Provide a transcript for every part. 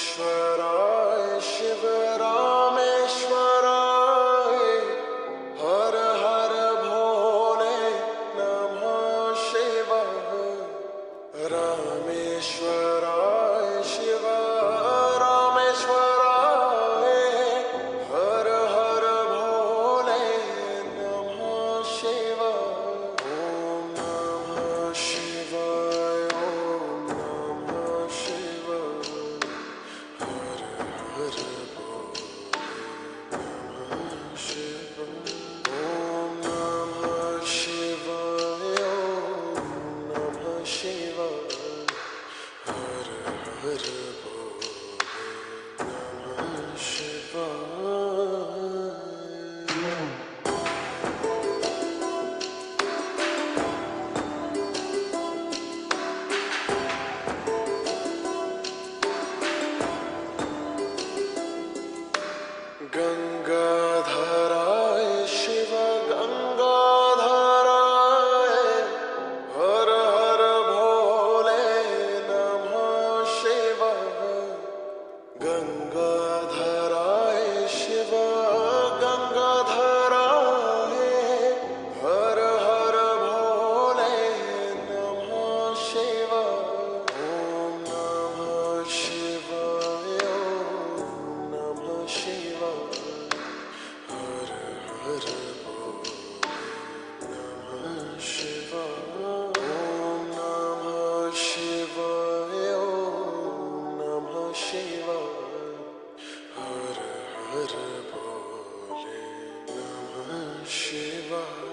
शिव रामेश्वराय हर हर भोले नमः शिवाय रामेश्वराय शिव रामेश्वराय हर हर भोले नमः शिवाय ओम नमः शिवाय ओम नमः शिवाय हर हर शिव ओम नमः शिवाय ओम नमः शिवाय हर हर नमः शिवाय। गंगाधराय शिव गंगाधराय हर हर भोले नमः शिवाय गंगाधराय शिव गंगाधराय हर हर भोले नमः शिवाय ओम नमः शिवाय ओम नमः शिवाय हर हर नमः शिवाय ओम नमः शिवाय ओम नमः शिवाय हर हर भोले नमः शिवाय।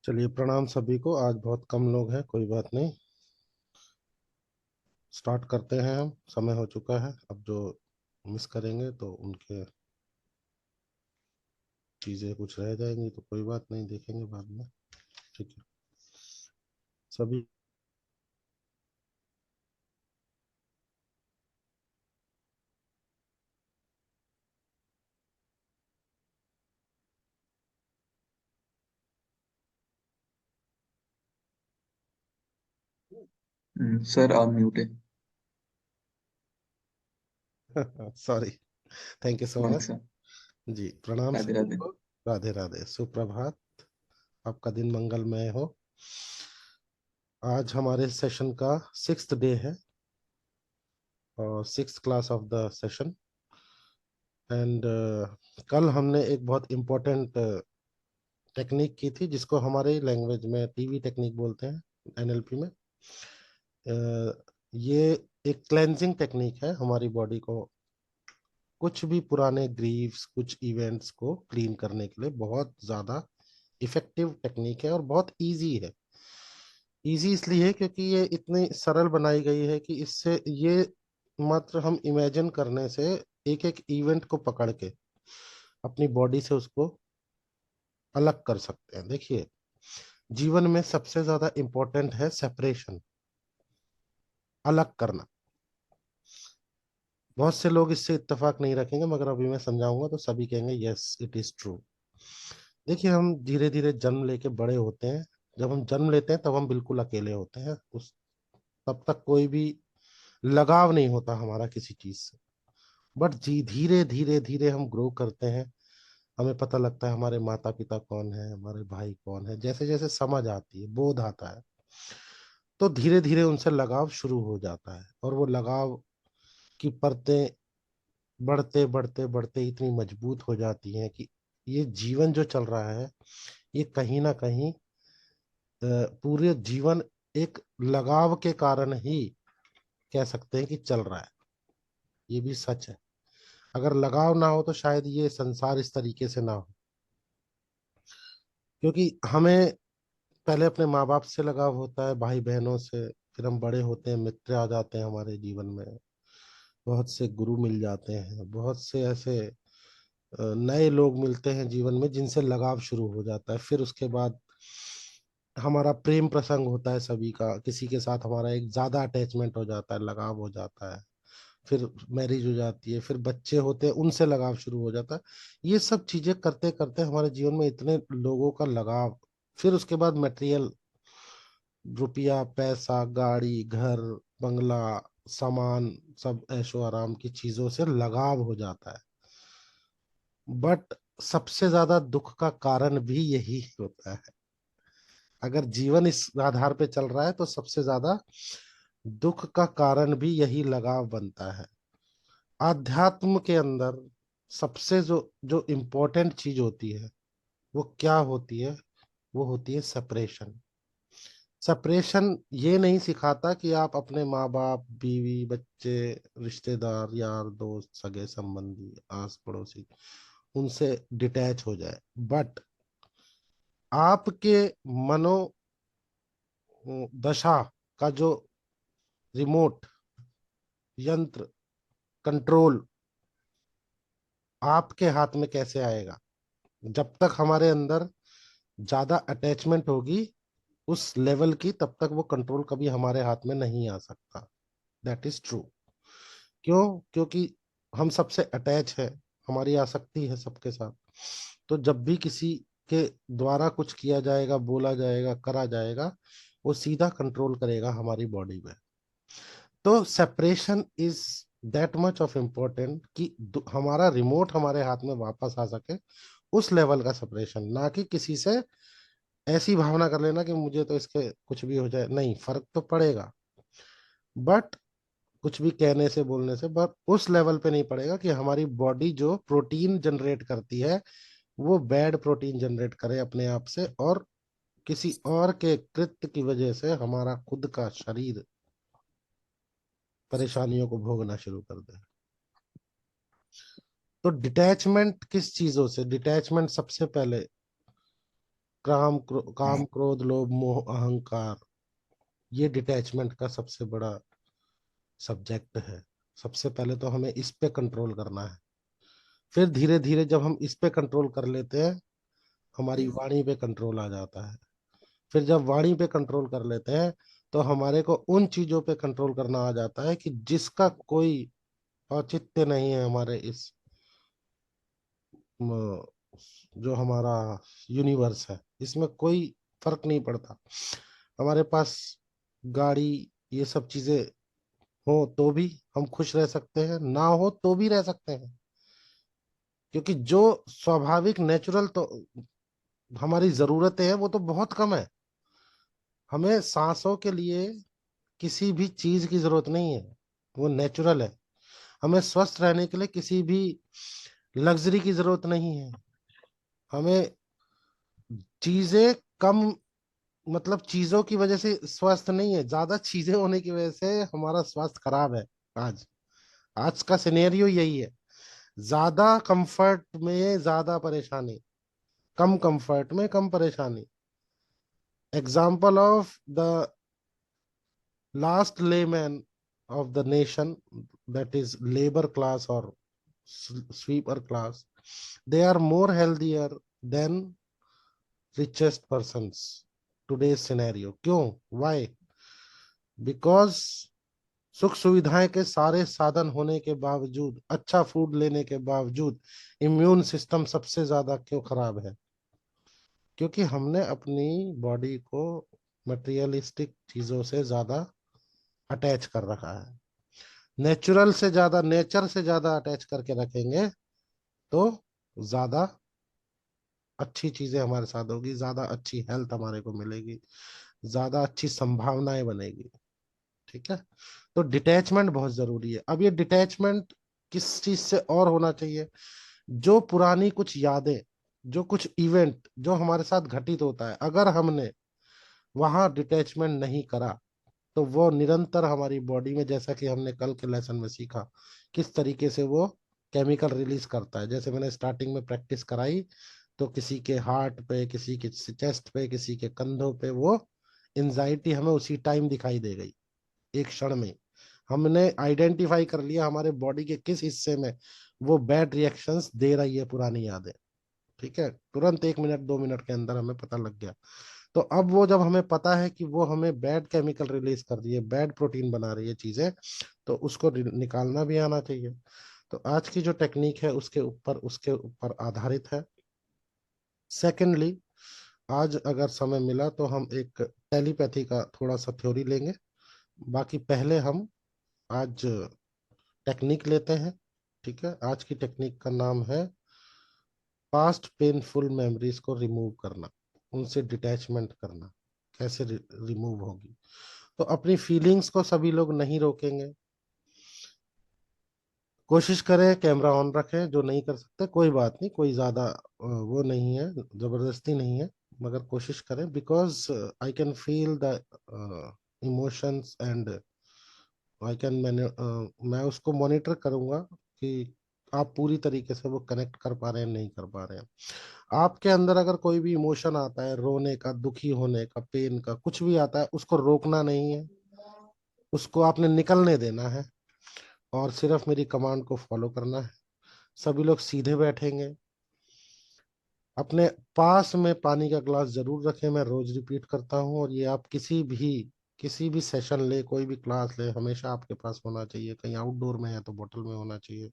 चलिए, प्रणाम सभी को। आज बहुत कम लोग हैं, कोई बात नहीं। स्टार्ट करते हैं हम। समय हो चुका है। अब जो मिस करेंगे तो उनके चीजें कुछ रह जाएंगी, तो कोई बात नहीं, देखेंगे बाद में। ठीक है सभी। सर आप म्यूट है। Sorry. Thank you so much. अच्छा। जी, प्रणाम राधे सभी राधे। को। राधे राधे, सुप्रभात। आपका दिन मंगलमय हो। आज हमारे सेशन का 6th डे है और 6th class of the session. And कल हमने एक बहुत इम्पोर्टेंट टेक्निक की थी, जिसको हमारे लैंग्वेज में टीवी टेक्निक बोलते हैं, एनएलपी में। ये एक क्लेंजिंग टेक्निक है हमारी बॉडी को, कुछ भी पुराने ग्रीव्स, कुछ इवेंट्स को क्लीन करने के लिए बहुत ज़्यादा इफेक्टिव टेक्निक है और बहुत इजी है। इजी इसलिए है क्योंकि ये इतनी सरल बनाई गई है कि इससे ये मात्र हम इमेजिन करने से एक एक इवेंट को पकड़ के अपनी बॉडी से उसको अलग कर सकते हैं। देखिए, जीवन में सबसे ज्यादा इंपॉर्टेंट है सेपरेशन, अलग करना। बहुत से लोग इससे इत्तेफाक नहीं रखेंगे, मगर अभी मैं समझाऊंगा तो सभी कहेंगे यस इट इज ट्रू। देखिए, हम धीरे धीरे जन्म लेके बड़े होते हैं। जब हम जन्म लेते हैं तब हम बिल्कुल अकेले होते हैं। उस तब तक कोई भी लगाव नहीं होता हमारा किसी चीज से। बट जी धीरे धीरे धीरे हम ग्रो करते हैं। हमें पता लगता है हमारे माता पिता कौन है, हमारे भाई कौन है। जैसे जैसे समझ आती है, बोध आता है, तो धीरे धीरे उनसे लगाव शुरू हो जाता है। और वो लगाव की परतें बढ़ते बढ़ते बढ़ते इतनी मजबूत हो जाती हैं कि ये जीवन जो चल रहा है, ये कहीं ना कहीं पूरे जीवन एक लगाव के कारण ही कह सकते हैं कि चल रहा है। ये भी सच है। अगर लगाव ना हो तो शायद ये संसार इस तरीके से ना हो। क्योंकि हमें पहले अपने माँ बाप से लगाव होता है, भाई बहनों से। फिर हम बड़े होते हैं, मित्र आ जाते हैं हमारे जीवन में। बहुत से गुरु मिल जाते हैं, बहुत से ऐसे नए लोग मिलते हैं जीवन में जिनसे लगाव शुरू हो जाता है। फिर उसके बाद हमारा प्रेम प्रसंग होता है सभी का। किसी के साथ हमारा एक ज्यादा अटैचमेंट हो जाता है, लगाव हो जाता है। फिर मैरिज हो जाती है, फिर बच्चे होते हैं, उनसे लगाव शुरू हो जाता है। ये सब चीजें करते करते हमारे जीवन में इतने लोगों का लगाव, फिर उसके बाद मटेरियल, रुपया पैसा, गाड़ी घर बंगला, सामान, सब ऐशो आराम की चीजों से लगाव हो जाता है। बट सबसे ज्यादा दुख का कारण भी यही होता है। अगर जीवन इस आधार पे चल रहा है तो सबसे ज्यादा दुख का कारण भी यही लगाव बनता है। आध्यात्म के अंदर सबसे जो जो इम्पोर्टेंट चीज होती है वो क्या होती है? वो होती है सेपरेशन। सेपरेशन ये नहीं सिखाता कि आप अपने माँ बाप, बीवी, बच्चे, रिश्तेदार, यार दोस्त, सगे संबंधी, आस पड़ोसी, उनसे डिटैच हो जाए। बट आपके मनो दशा का जो रिमोट यंत्र, कंट्रोल आपके हाथ में कैसे आएगा? जब तक हमारे अंदर ज्यादा अटैचमेंट होगी उस लेवल की, तब तक वो कंट्रोल कभी हमारे हाथ में नहीं आ सकता। That is true. क्यों? क्योंकि हम सबसे अटैच है, हमारी आसक्ति है सबके साथ। तो जब भी किसी के द्वारा कुछ किया जाएगा, बोला जाएगा, करा जाएगा, वो सीधा कंट्रोल करेगा हमारी बॉडी में। तो separation is that much of important कि हमारा रिमोट हमारे हाथ में वापस आ सके। उस लेवल का सेपरेशन, ना कि किसी से ऐसी भावना कर लेना कि मुझे तो इसके कुछ भी हो जाए, नहीं, फर्क तो पड़ेगा बट कुछ भी कहने से बोलने से, बट उस लेवल पे नहीं पड़ेगा कि हमारी बॉडी जो प्रोटीन जनरेट करती है वो बैड प्रोटीन जनरेट करे अपने आप से, और किसी और के कृत्य की वजह से हमारा खुद का शरीर परेशानियों को भोगना शुरू कर दे। तो डिटैचमेंट किस चीजों से? डिटैचमेंट सबसे पहले काम क्रोध लोभ मोह अहंकार, ये डिटैचमेंट का सबसे बड़ा सब्जेक्ट है। सबसे पहले तो हमें इस पे कंट्रोल करना है। फिर धीरे धीरे जब हम इस पे कंट्रोल कर लेते हैं, हमारी वाणी पे कंट्रोल आ जाता है। फिर जब वाणी पे कंट्रोल कर लेते हैं तो हमारे को उन चीजों पे कंट्रोल करना आ जाता है कि जिसका कोई औचित्य नहीं है हमारे इस म, जो हमारा यूनिवर्स है, इसमें कोई फर्क नहीं पड़ता। हमारे पास गाड़ी, ये सब चीजें हो तो भी हम खुश रह सकते हैं, ना हो तो भी रह सकते हैं। क्योंकि जो स्वाभाविक नेचुरल तो हमारी जरूरतें हैं वो तो बहुत कम है। हमें सांसों के लिए किसी भी चीज की जरूरत नहीं है, वो नेचुरल है। हमें स्वस्थ रहने के लिए किसी भी लग्जरी की जरूरत नहीं है। हमें चीजें कम, मतलब चीजों की वजह से स्वस्थ नहीं है, ज्यादा चीजें होने की वजह से हमारा स्वास्थ्य खराब है। आज आज का सिनेरियो यही है। ज्यादा कंफर्ट में ज्यादा परेशानी, कम कंफर्ट में कम परेशानी। Example of the last layman of the nation, that is labor class or sweeper class, they are more healthier than richest persons today's scenario. क्यों? Why? Because सुख सुविधाएं के सारे साधन होने के बावजूद, अच्छा फूड लेने के बावजूद, इम्यून सिस्टम सबसे ज्यादा क्यों खराब है? क्योंकि हमने अपनी बॉडी को मटेरियलिस्टिक चीजों से ज्यादा अटैच कर रखा है। नेचुरल से ज्यादा, नेचर से ज्यादा अटैच करके रखेंगे तो ज्यादा अच्छी चीजें हमारे साथ होगी, ज्यादा अच्छी हेल्थ हमारे को मिलेगी, ज्यादा अच्छी संभावनाएं बनेगी। ठीक है? तो डिटैचमेंट बहुत जरूरी है। अब ये डिटैचमेंट किस चीज से और होना चाहिए? जो पुरानी कुछ यादें, जो कुछ इवेंट जो हमारे साथ घटित होता है, अगर हमने वहां डिटैचमेंट नहीं करा तो वो निरंतर हमारी बॉडी में, जैसा कि हमने कल के लेसन में सीखा, किस तरीके से वो केमिकल रिलीज करता है। जैसे मैंने स्टार्टिंग में प्रैक्टिस कराई, तो किसी के हार्ट पे, किसी के चेस्ट पे, किसी के कंधों पे वो एंजाइटी हमें उसी टाइम दिखाई दे गई, एक क्षण में। हमने आइडेंटिफाई कर लिया हमारे बॉडी के किस हिस्से में वो बैड रिएक्शंस दे रही है पुरानी यादें। ठीक है? तुरंत 1 मिनट 2 मिनट के अंदर हमें पता लग गया। तो अब वो जब हमें पता है कि वो हमें बैड केमिकल रिलीज कर रही है, बैड प्रोटीन बना रही है चीजें, तो उसको निकालना भी आना चाहिए। तो आज की जो टेक्निक है उसके ऊपर आधारित है। सेकेंडली, आज अगर समय मिला तो हम एक टेलीपैथी का थोड़ा सा थ्योरी लेंगे। बाकी पहले हम आज टेक्निक लेते हैं। ठीक है, आज की टेक्निक का नाम है पास्ट पेनफुल मेमोरीज को रिमूव करना, उनसे डिटैचमेंट करना। कैसे रिमूव होगी? तो अपनी फीलिंग्स को सभी लोग नहीं रोकेंगे। कोशिश करें कैमरा ऑन रखें, जो नहीं कर सकते कोई बात नहीं, कोई ज्यादा वो नहीं है, जबरदस्ती नहीं है, मगर कोशिश करें, because I can feel the emotions and I can मैं उसको मॉनिटर करूंगा कि आप पूरी तरीके से वो कनेक्ट कर पा रहे हैं नहीं कर पा रहे हैं। आपके अंदर अगर कोई भी इमोशन आता है, रोने का, दुखी होने का, पेन का, कुछ भी आता है, उसको रोकना नहीं है, उसको आपने निकलने देना है और सिर्फ मेरी कमांड को फॉलो करना है। सभी लोग सीधे बैठेंगे। अपने पास में पानी का ग्लास जरूर रखें, मैं रोज रिपीट करता हूँ, और ये आप किसी भी सेशन ले, कोई भी क्लास ले, हमेशा आपके पास होना चाहिए। कहीं आउटडोर में है तो बोतल में होना चाहिए,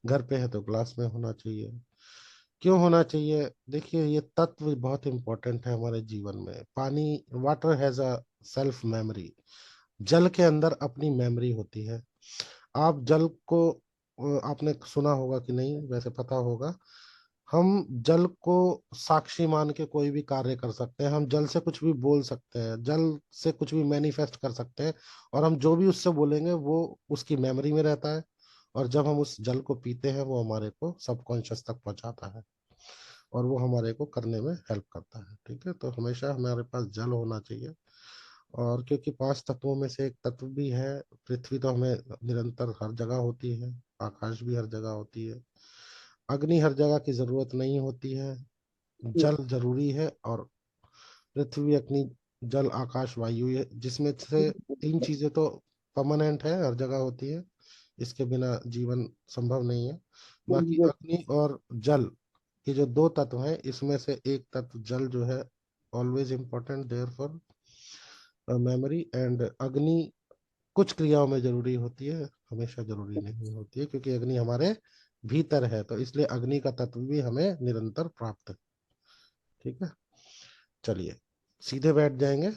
घर पे है तो ग्लास में होना चाहिए। क्यों होना चाहिए? देखिए, ये तत्व बहुत इंपॉर्टेंट है हमारे जीवन में। पानी, water has a self memory. जल के अंदर अपनी मेमोरी होती है। आप जल को आपने सुना होगा कि नहीं, वैसे पता होगा। हम जल को साक्षी मान के कोई भी कार्य कर सकते हैं, हम जल से कुछ भी बोल सकते हैं, जल से कुछ भी मैनिफेस्ट कर सकते हैं, और हम जो भी उससे बोलेंगे वो उसकी मेमोरी में रहता है, और जब हम उस जल को पीते हैं वो हमारे को सबकॉन्शियस तक पहुंचाता है, और वो हमारे को करने में हेल्प करता है। ठीक है, तो हमेशा हमारे पास जल होना चाहिए। और क्योंकि पांच तत्वों में से एक तत्व भी है पृथ्वी, तो हमें निरंतर हर जगह होती है, आकाश भी हर जगह होती है, अग्नि हर जगह की जरूरत नहीं होती है, जल जरूरी है, और पृथ्वी, अग्नि, जल, आकाश, वायु, ये जिसमें से तीन चीजें तो परमानेंट है, हर जगह होती है, इसके बिना जीवन संभव नहीं है। बाकी अग्नि और जल, ये जो दो तत्व हैं, इसमें से एक तत्व जल जो है always important there for memory. And अग्नि कुछ क्रियाओं में जरूरी होती है, हमेशा जरूरी नहीं होती है, क्योंकि अग्नि हमारे भीतर है, तो इसलिए अग्नि का तत्व भी हमें निरंतर प्राप्त है। ठीक है, चलिए सीधे बैठ जाएंगे,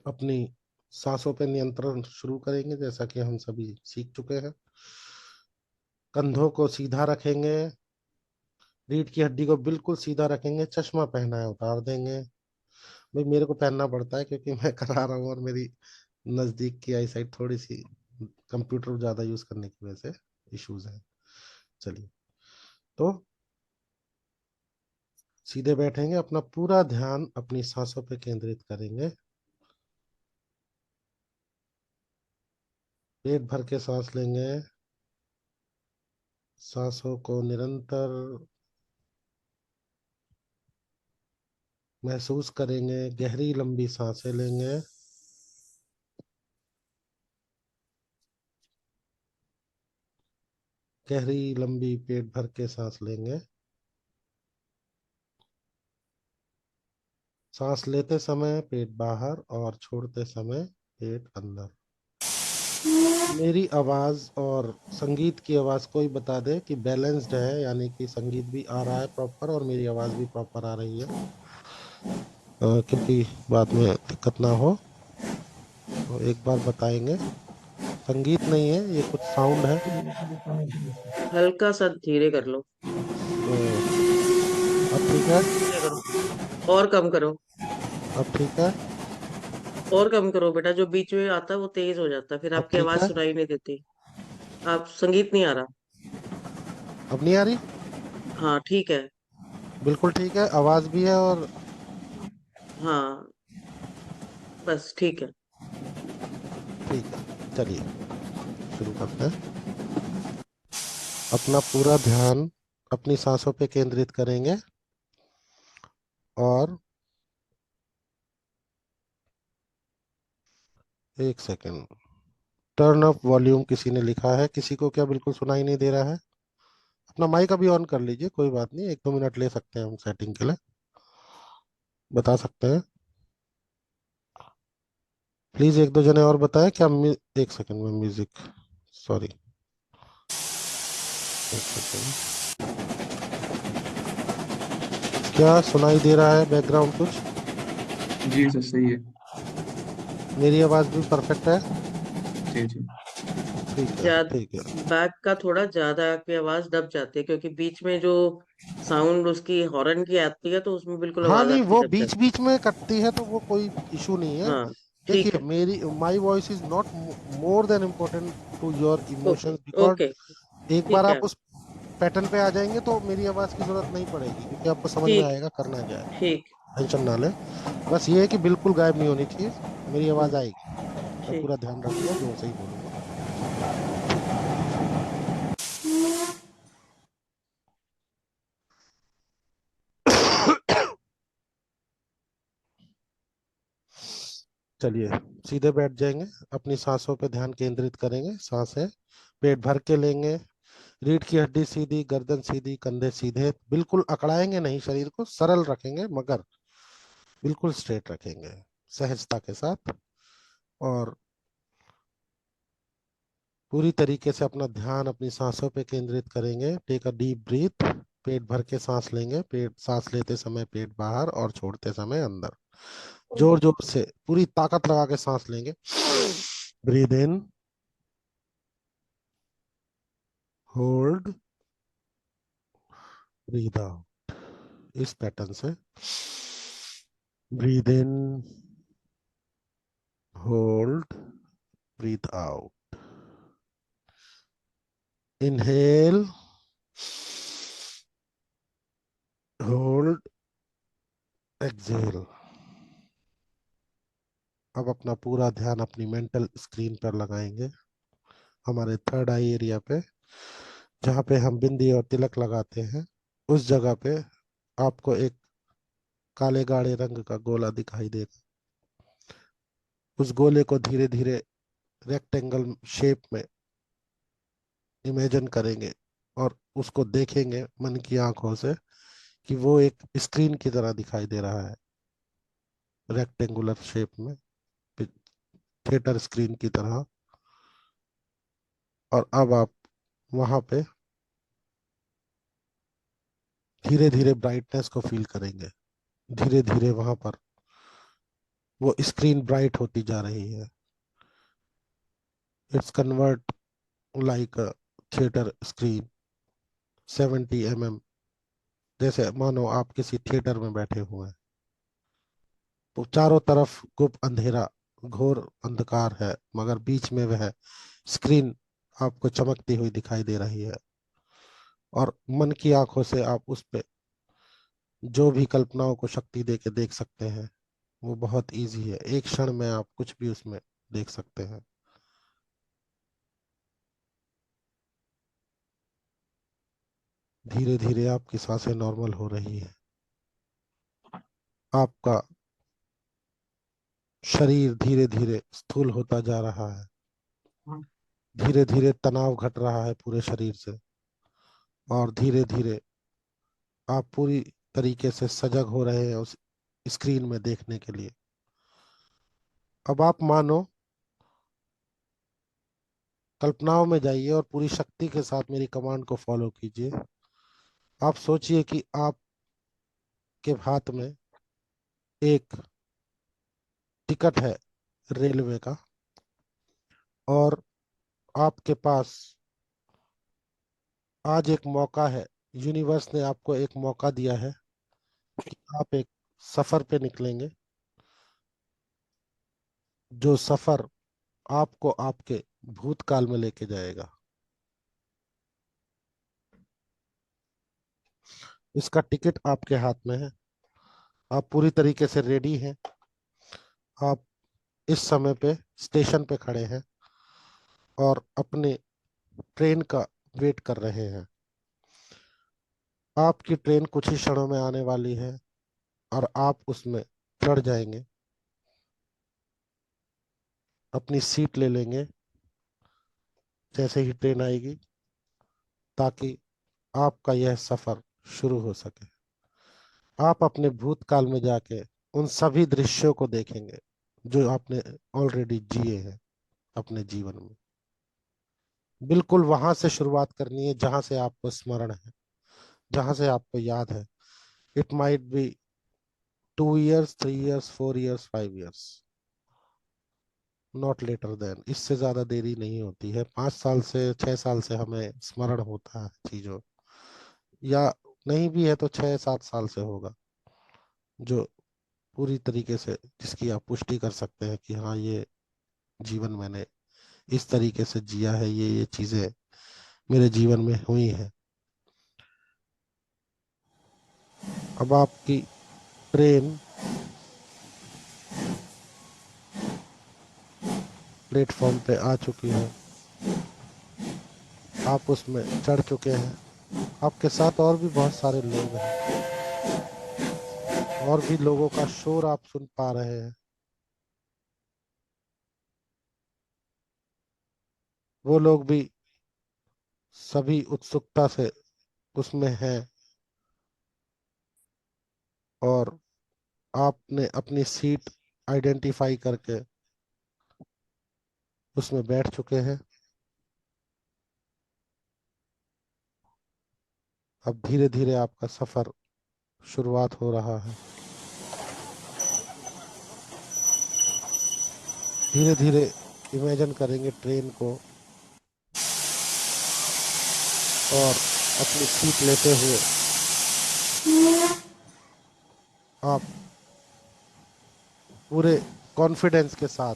अपनी सांसों पे नियंत्रण शुरू करेंगे, जैसा कि हम सभी सीख चुके हैं। कंधों को सीधा रखेंगे, रीढ़ की हड्डी को बिल्कुल सीधा रखेंगे। चश्मा पहना है उतार देंगे। भाई मेरे को पहनना पड़ता है क्योंकि मैं करा रहा हूँ, और मेरी नजदीक की आई साइड थोड़ी सी कंप्यूटर ज्यादा यूज करने की वजह से इश्यूज है। चलिए, तो सीधे बैठेंगे, अपना पूरा ध्यान अपनी सांसों पे केंद्रित करेंगे। पेट भर के सांस लेंगे, सांसों को निरंतर महसूस करेंगे, गहरी लंबी सांसें लेंगे। गहरी लंबी पेट भर के सांस लेंगे। सांस लेते समय पेट बाहर और छोड़ते समय पेट अंदर। मेरी आवाज और संगीत की आवाज कोई बता दे कि बैलेंस्ड है, यानी कि संगीत भी आ रहा है प्रॉपर और मेरी आवाज भी प्रॉपर आ रही है, क्योंकि बाद में दिक्कत ना हो। तो एक बार बताएंगे, संगीत नहीं है ये, कुछ साउंड है। हल्का सा धीरे कर लो। तो अब ठीक है? धीरे करो और कम करो। अब ठीक है? और कम करो बेटा, जो बीच में आता है वो तेज हो जाता है, फिर अब आपकी ठीक आवाज है? सुनाई नहीं देती। आप संगीत नहीं आ रहा। अब नहीं आ रही? हाँ ठीक है। बिल्कुल ठीक है, आवाज भी है, और हाँ बस ठीक है। ठीक है। चलिए शुरू करते हैं। अपना पूरा ध्यान अपनी सांसों पे केंद्रित करेंगे, और एक सेकेंड, टर्न अप वॉल्यूम किसी ने लिखा है, किसी को क्या बिल्कुल सुनाई नहीं दे रहा है? अपना माइक अभी ऑन कर लीजिए, कोई बात नहीं, 1-2 मिनट ले सकते हैं हम सेटिंग के लिए। बता सकते हैं? प्लीज एक दो जने और बताएं क्या। एक सेकंड में म्यूजिक, सॉरी, एक सेकंड। क्या सुनाई दे रहा है बैकग्राउंड कुछ? जी सर सही है। मेरी आवाज भी परफेक्ट है? जी जी। ठीक है, ज्यादा ठीक है। बैक का थोड़ा ज्यादा आपकी आवाज दब जाती है, क्योंकि बीच में जो साउंड उसकी हॉर्न की आती है तो उसमें बिल्कुल हाँ, आवाज नहीं, आपकी वो दब बीच जाती बीच में कटती है तो वो कोई इशू नहीं है। है। हाँ, ठीक देखिए, है। मेरी my voice is not more than important to your okay, emotions, because okay, एक बार ठीक है। आप उस पैटर्न पे आ जाएंगे तो मेरी आवाज की जरूरत नहीं पड़ेगी, क्योंकि आपको समझ में ठीक, आएगा करना क्या है। ठीक। टेंशन ना ले। बस ये है कि बिल्कुल गायब नहीं होनी चाहिए, मेरी आवाज हम्म, आएगी। मैं ठीक। पूरा ध्यान रखूंगा, जोर से ही बोलूंगा। चलिए, सीधे बैठ जाएंगे, अपनी सांसों पे ध्यान केंद्रित करेंगे। सांसें पेट भर के लेंगे। रीढ़ की हड्डी सीधी, गर्दन सीधी, कंधे सीधे, बिल्कुल अकड़ाएंगे नहीं, शरीर को सरल रखेंगे मगर बिल्कुल स्ट्रेट रखेंगे, सहजता के साथ। और पूरी तरीके से अपना ध्यान अपनी सांसों पे केंद्रित करेंगे। Take a deep breath. पेट भर के सांस लेंगे, पेट सांस लेते समय पेट बाहर और छोड़ते समय अंदर। जोर जोर से पूरी ताकत लगा के सांस लेंगे। Breathe in, hold, breathe out. इस पैटर्न से breathe in, hold, breathe out. Inhale, hold, exhale. अब अपना पूरा ध्यान अपनी मेंटल स्क्रीन पर लगाएंगे, हमारे थर्ड आई एरिया पे, जहाँ पे हम बिंदी और तिलक लगाते हैं। उस जगह पे आपको एक काले गाढ़े रंग का गोला दिखाई देगा। उस गोले को धीरे धीरे रेक्टेंगल शेप में इमेजिन करेंगे और उसको देखेंगे मन की आंखों से कि वो एक स्क्रीन की तरह दिखाई दे रहा है, रेक्टेंगुलर शेप में, थिएटर स्क्रीन की तरह। और अब आप वहां पे धीरे धीरे ब्राइटनेस को फील करेंगे। धीरे धीरे वहां पर वो स्क्रीन ब्राइट होती जा रही है। It's convert like a theatre screen, 70 mm, जैसे मानो आप किसी थिएटर में बैठे हुए हैं। तो चारों तरफ गुप अंधेरा, घोर अंधकार है, मगर बीच में वह स्क्रीन आपको चमकती हुई दिखाई दे रही है। और मन की आंखों से आप उस पे जो भी कल्पनाओं को शक्ति दे के देख सकते हैं। वो बहुत इजी है, एक क्षण में आप कुछ भी उसमें देख सकते हैं। धीरे धीरे आपकी सांसें नॉर्मल हो रही है। आपका शरीर धीरे धीरे स्थूल होता जा रहा है। धीरे धीरे तनाव घट रहा है पूरे शरीर से। और धीरे धीरे आप पूरी तरीके से सजग हो रहे हैं उस स्क्रीन में देखने के लिए। अब आप मानो कल्पनाओं में जाइए और पूरी शक्ति के साथ मेरी कमांड को फॉलो कीजिए। आप सोचिए कि आपके हाथ में एक टिकट है रेलवे का, और आपके पास आज एक मौका है। यूनिवर्स ने आपको एक मौका दिया है कि आप एक सफर पे निकलेंगे, जो सफर आपको आपके भूतकाल में लेके जाएगा। इसका टिकट आपके हाथ में है। आप पूरी तरीके से रेडी हैं। आप इस समय पे स्टेशन पे खड़े हैं और अपने ट्रेन का वेट कर रहे हैं। आपकी ट्रेन कुछ ही क्षणों में आने वाली है और आप उसमें चढ़ जाएंगे, अपनी सीट ले लेंगे जैसे ही ट्रेन आएगी, ताकि आपका यह सफर शुरू हो सके। आप अपने भूतकाल में जाके उन सभी दृश्यों को देखेंगे जो आपने ऑलरेडी जिए हैं अपने जीवन में। बिल्कुल वहां से शुरुआत करनी है जहां से आपको स्मरण है, जहां से आपको याद है। It might be 2 years, 3 years, 4 years, 5 years, not later than. इससे ज्यादा देरी नहीं होती है। 5 साल से 6 साल से हमें स्मरण होता है चीजों, या नहीं भी है तो 6-7 साल से होगा, जो पूरी तरीके से जिसकी आप पुष्टि कर सकते हैं कि हाँ, ये जीवन मैंने इस तरीके से जिया है, ये चीजें मेरे जीवन में हुई हैं। अब आपकी ट्रेन प्लेटफॉर्म पे आ चुकी है, आप उसमें चढ़ चुके हैं। आपके साथ और भी बहुत सारे लोग हैं, और भी लोगों का शोर आप सुन पा रहे हैं। वो लोग भी सभी उत्सुकता से उसमें हैं, और आपने अपनी सीट आइडेंटिफाई करके उसमें बैठ चुके हैं। अब धीरे धीरे आपका सफर शुरुआत हो रहा है। धीरे धीरे इमेजिन करेंगे ट्रेन को, और अपनी सीट लेते हुए आप पूरे कॉन्फिडेंस के साथ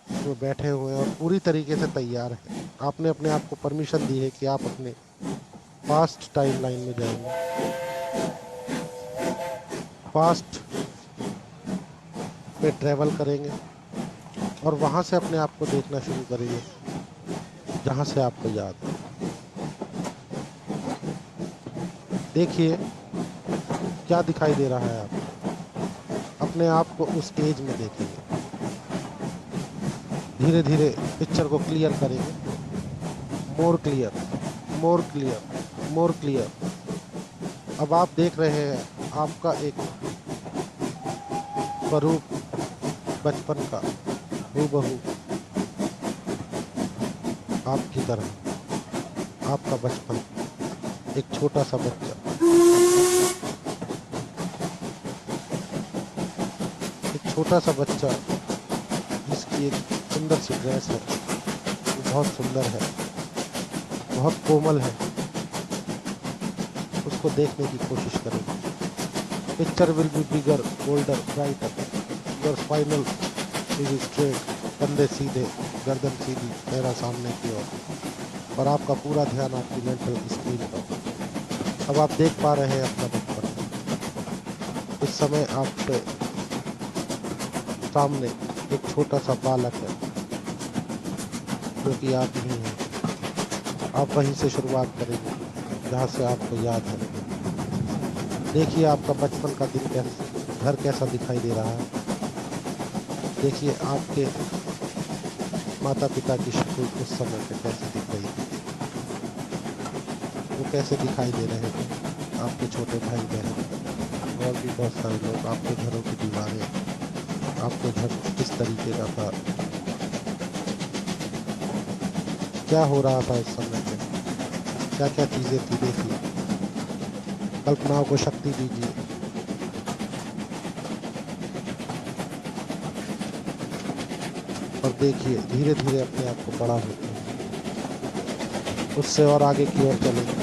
उसमें बैठे हुए हैं और पूरी तरीके से तैयार हैं। आपने अपने आप को परमिशन दी है कि आप अपने पास्ट टाइमलाइन में जाएंगे, पास्ट पे ट्रेवल करेंगे, और वहां से अपने आप को देखना शुरू करेंगे जहां से आपको याद है। देखिए क्या दिखाई दे रहा है आपको। अपने आप को उस एज में देखेंगे। धीरे धीरे पिक्चर को क्लियर करेंगे। More clear, more clear, more clear. अब आप देख रहे हैं आपका एक स्वरूप बचपन का, हूबहू आपकी तरह। आपका बचपन, एक छोटा सा बच्चा, एक छोटा सा बच्चा जिसकी एक सुंदर सी ड्रेस है, वो बहुत सुंदर है, बहुत कोमल है। उसको देखने की कोशिश करेंगे। Picture will be bigger, boulder, brighter. Your spinal is straight, कंधे सीधे, गर्दन सीधी, चेहरा सामने की ओर, और आपका पूरा ध्यान आपकी मेंटल स्क्रीन पर। अब आप देख पा रहे हैं अपना बचपन। इस समय आपके सामने एक छोटा सा बालक है जो कि आप नहीं हैं। आप वहीं से शुरुआत करेंगे जहाँ से आपको याद है। देखिए आपका बचपन का दिन कैसा, घर कैसा दिखाई दे रहा है। देखिए आपके माता पिता की शक्ल उस समय पे कैसी दिख रही थी, वो कैसे दिखाई दे रहे थे। आपके छोटे भाई बहन और भी बहुत सारे लोग, आपके घरों की दीवारें, आपके घर किस तरीके का था, क्या हो रहा था उस समय पे, क्या क्या चीजें थी। देखिए, कल्पनाओं को शक्ति दीजिए। और देखिए धीरे धीरे अपने आप को बड़ा होते हैं, उससे और आगे की ओर चलेंगे,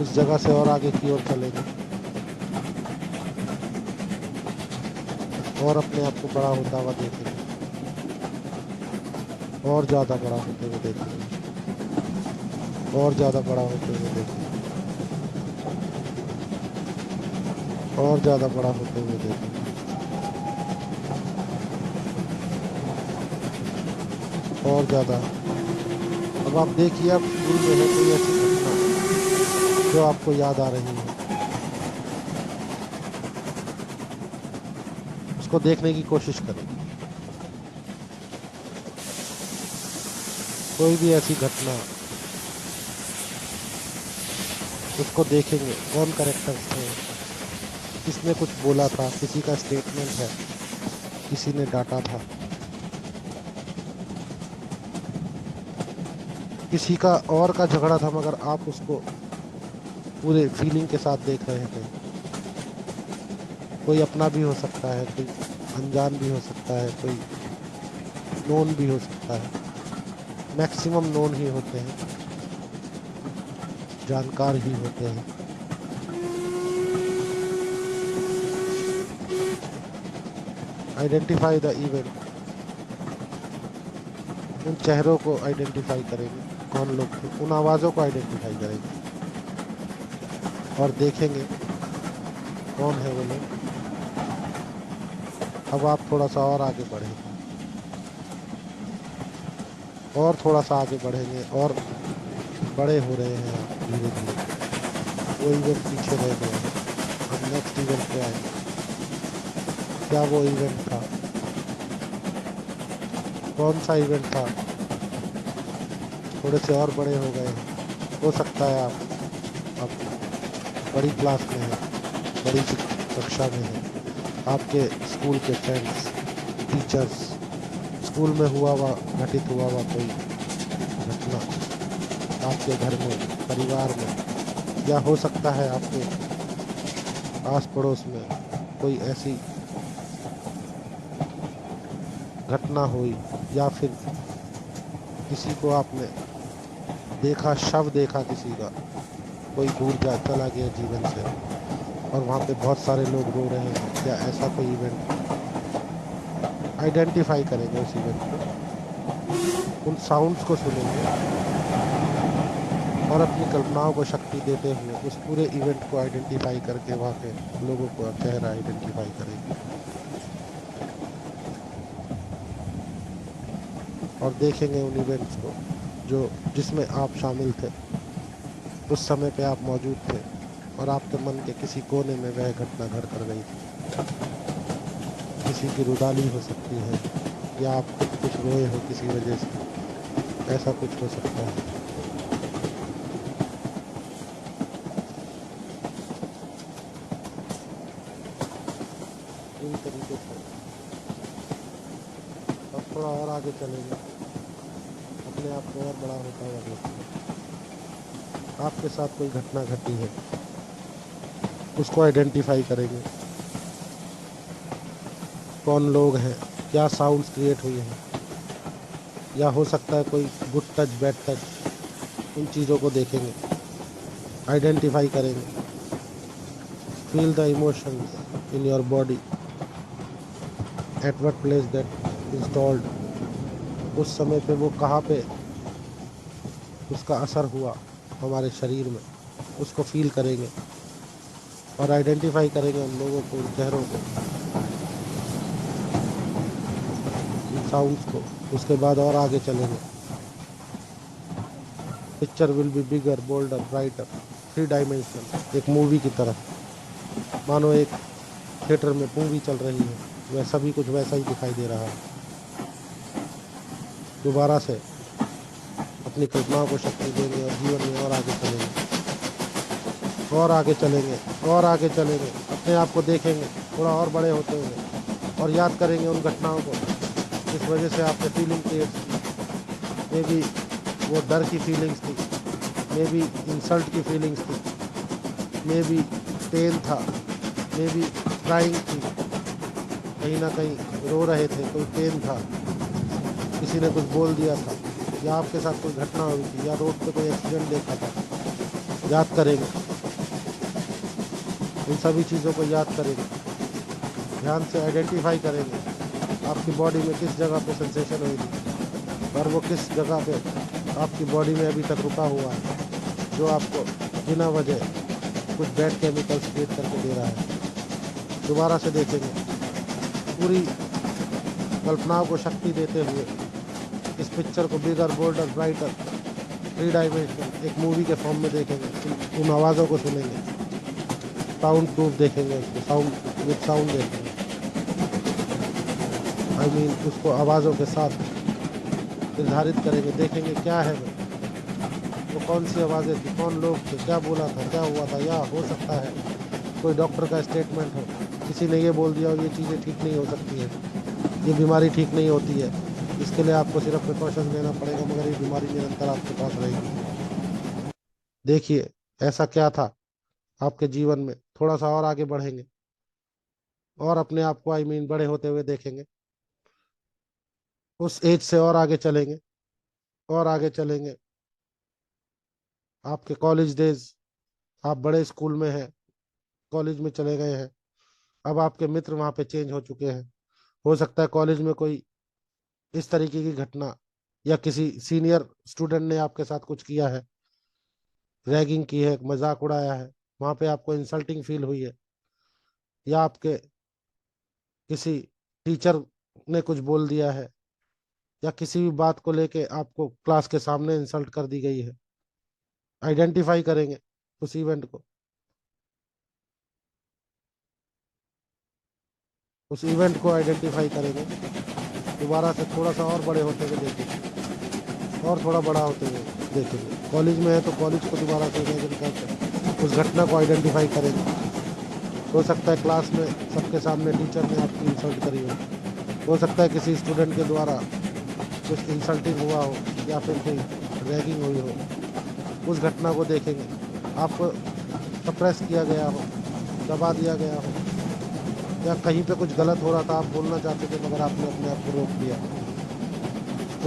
उस जगह से और आगे की ओर चलेंगे, और अपने आप को बड़ा होता हुआ देखेंगे, और ज्यादा बड़ा होते हुए देखेंगे, और ज्यादा बड़ा होते हुए देखेंगे, और ज्यादा बड़ा होते हुए देखेंगे, और ज्यादा। अब आप देखिए, आप स्कूल में है कोई ऐसी घटना जो आपको याद आ रही है, उसको देखने की कोशिश करें। कोई भी ऐसी घटना उसको देखेंगे कौन कैरेक्टर्स थे, किसने कुछ बोला था, किसी का स्टेटमेंट है, किसी ने डांटा था, किसी का और का झगड़ा था मगर आप उसको पूरे फीलिंग के साथ देख रहे थे। कोई अपना भी हो सकता है, कोई अनजान भी हो सकता है, कोई नोन भी हो सकता है। मैक्सिमम नोन ही होते हैं, जानकार ही होते हैं। आइडेंटिफाई द इवेंट, उन चेहरों को आइडेंटिफाई करेंगे कौन लोग थे, उन आवाज़ों को आइडेंटिफाई करेंगे और देखेंगे कौन है वो लोग। अब आप थोड़ा सा और आगे बढ़ेंगे और थोड़ा सा आगे बढ़ेंगे और बड़े हो रहे हैं आप धीरे धीरे। वो इवेंट पीछे रह गए हैं, अब नेक्स्ट इवेंट पे आएंगे। क्या वो इवेंट था, कौन सा इवेंट था। थोड़े से और बड़े हो गए हैं, हो सकता है आप अब बड़ी क्लास में हैं, बड़ी कक्षा में हैं। आपके स्कूल के फ्रेंड्स, टीचर्स, स्कूल में घटित हुआ हुआ कोई घटना आपके घर में, परिवार में, या हो सकता है आपके आस पड़ोस में कोई ऐसी घटना हुई, या फिर किसी को आपने देखा, शव देखा किसी का, कोई दूर चला गया जीवन से और वहाँ पे बहुत सारे लोग रो रहे हैं। क्या ऐसा कोई इवेंट, आइडेंटिफाई करेंगे उस इवेंट को, उन साउंड्स को सुनेंगे और अपनी कल्पनाओं को शक्ति देते हुए उस पूरे इवेंट को आइडेंटिफाई करके वहाँ के लोगों को चेहरा आइडेंटिफाई करेंगे और देखेंगे उन इवेंट्स को जिसमें आप शामिल थे, उस समय पे आप मौजूद थे और आपके मन के किसी कोने में वह घटना घर कर गई थी। किसी की रुदाली हो सकती है या आप खुद कुछ रोए हो किसी वजह से, ऐसा कुछ हो सकता है। इन तरीके से अब थोड़ा और आगे चलेंगे, अपने आप को और बड़ा होता हुआ देखेंगे। आपके साथ कोई घटना घटी है, उसको आइडेंटिफाई करेंगे, कौन लोग हैं, क्या साउंड्स क्रिएट हुई हैं, या हो सकता है कोई गुड टच, बैड टच, उन चीज़ों को देखेंगे, आइडेंटिफाई करेंगे। Feel the emotions in your body at what place that installed, उस समय पे वो कहाँ पे उसका असर हुआ हमारे शरीर में, उसको फील करेंगे और आइडेंटिफाई करेंगे उन लोगों को, उन चेहरों को, उन साउंड्स को। उसके बाद और आगे चलेंगे। Picture will be bigger, boulder, brighter, 3 dimensional, एक मूवी की तरह, मानो एक थिएटर में मूवी चल रही है, वह सभी कुछ वैसा ही दिखाई दे रहा है। दोबारा से अपनी कल्पनाओं को शक्ति देंगे और जीवन में और आगे चलेंगे और आगे चलेंगे और आगे चलेंगे। अपने आप को देखेंगे थोड़ा और बड़े होते हुए और याद करेंगे उन घटनाओं को जिस वजह से आपने फीलिंग क्रिएट की। मे बी वो डर की फीलिंग्स थी, मे बी इंसल्ट की फीलिंग्स थी, मे बी पेन था, मे बी क्राइंग थी, कहीं ना कहीं रो रहे थे, कोई पेन था, किसी ने कुछ बोल दिया था, या आपके साथ कोई घटना हुई थी, या रोड पे कोई एक्सीडेंट देखा था। याद करेंगे, इन सभी चीज़ों को याद करेंगे, ध्यान से आइडेंटिफाई करेंगे आपकी बॉडी में किस जगह पे सेंसेशन हुई थी और वो किस जगह पे आपकी बॉडी में अभी तक रुका हुआ है, जो आपको बिना वजह कुछ बैड केमिकल्स क्रिएट करके दे रहा है। दोबारा से देखेंगे, पूरी कल्पनाओं को शक्ति देते हुए इस पिक्चर को बिगर, बोल्डर, ब्राइटर, 3 डायमेंशनल एक मूवी के फॉर्म में देखेंगे। उन आवाज़ों को सुनेंगे, साउंड प्रूफ देखेंगे, उसको साउंड विद साउंड देखेंगे, आई मीन उसको आवाज़ों के साथ निर्धारित करेंगे, देखेंगे क्या है वो, वो कौन सी आवाज़ें थी, कौन लोग थे, क्या बोला था, क्या हुआ था, या हो सकता है कोई डॉक्टर का स्टेटमेंट हो, किसी ने ये बोल दिया हो ये चीज़ें ठीक नहीं हो सकती है, ये बीमारी ठीक नहीं होती है, इसके लिए आपको सिर्फ प्रिकॉशन लेना पड़ेगा, मगर ये बीमारी निरंतर आपके पास रहेगी। देखिए ऐसा क्या था आपके जीवन में, थोड़ा सा और आगे बढ़ेंगे और अपने आप को बड़े होते हुए देखेंगे, उस एज से और आगे चलेंगे और आगे चलेंगे। आपके कॉलेज डेज, आप बड़े स्कूल में हैं, कॉलेज में चले गए हैं, अब आपके मित्र वहाँ पे चेंज हो चुके हैं। हो सकता है कॉलेज में कोई इस तरीके की घटना या किसी सीनियर स्टूडेंट ने आपके साथ कुछ किया है, रैगिंग की है, मजाक उड़ाया है, वहाँ पे आपको इंसल्टिंग फील हुई है, या आपके किसी टीचर ने कुछ बोल दिया है, या किसी भी बात को लेके आपको क्लास के सामने इंसल्ट कर दी गई है। आइडेंटिफाई करेंगे उस इवेंट को, उस इवेंट को आइडेंटिफाई करेंगे, दोबारा से थोड़ा सा और बड़े होते हुए देखेंगे, और थोड़ा बड़ा होते हुए देखेंगे। कॉलेज में है तो कॉलेज को दोबारा से इमेजिन करके उस घटना को आइडेंटिफाई करेंगे। हो सकता है क्लास में सबके सामने टीचर ने आपकी इंसल्ट करी हो सकता है किसी स्टूडेंट के द्वारा कुछ इंसल्टिंग हुआ हो, या फिर कोई रैगिंग हुई हो, उस घटना को देखेंगे। आपको सप्रेस किया गया हो, दबा दिया गया हो, या कहीं पे कुछ गलत हो रहा था, आप बोलना चाहते थे मगर आपने अपने आप को रोक दिया।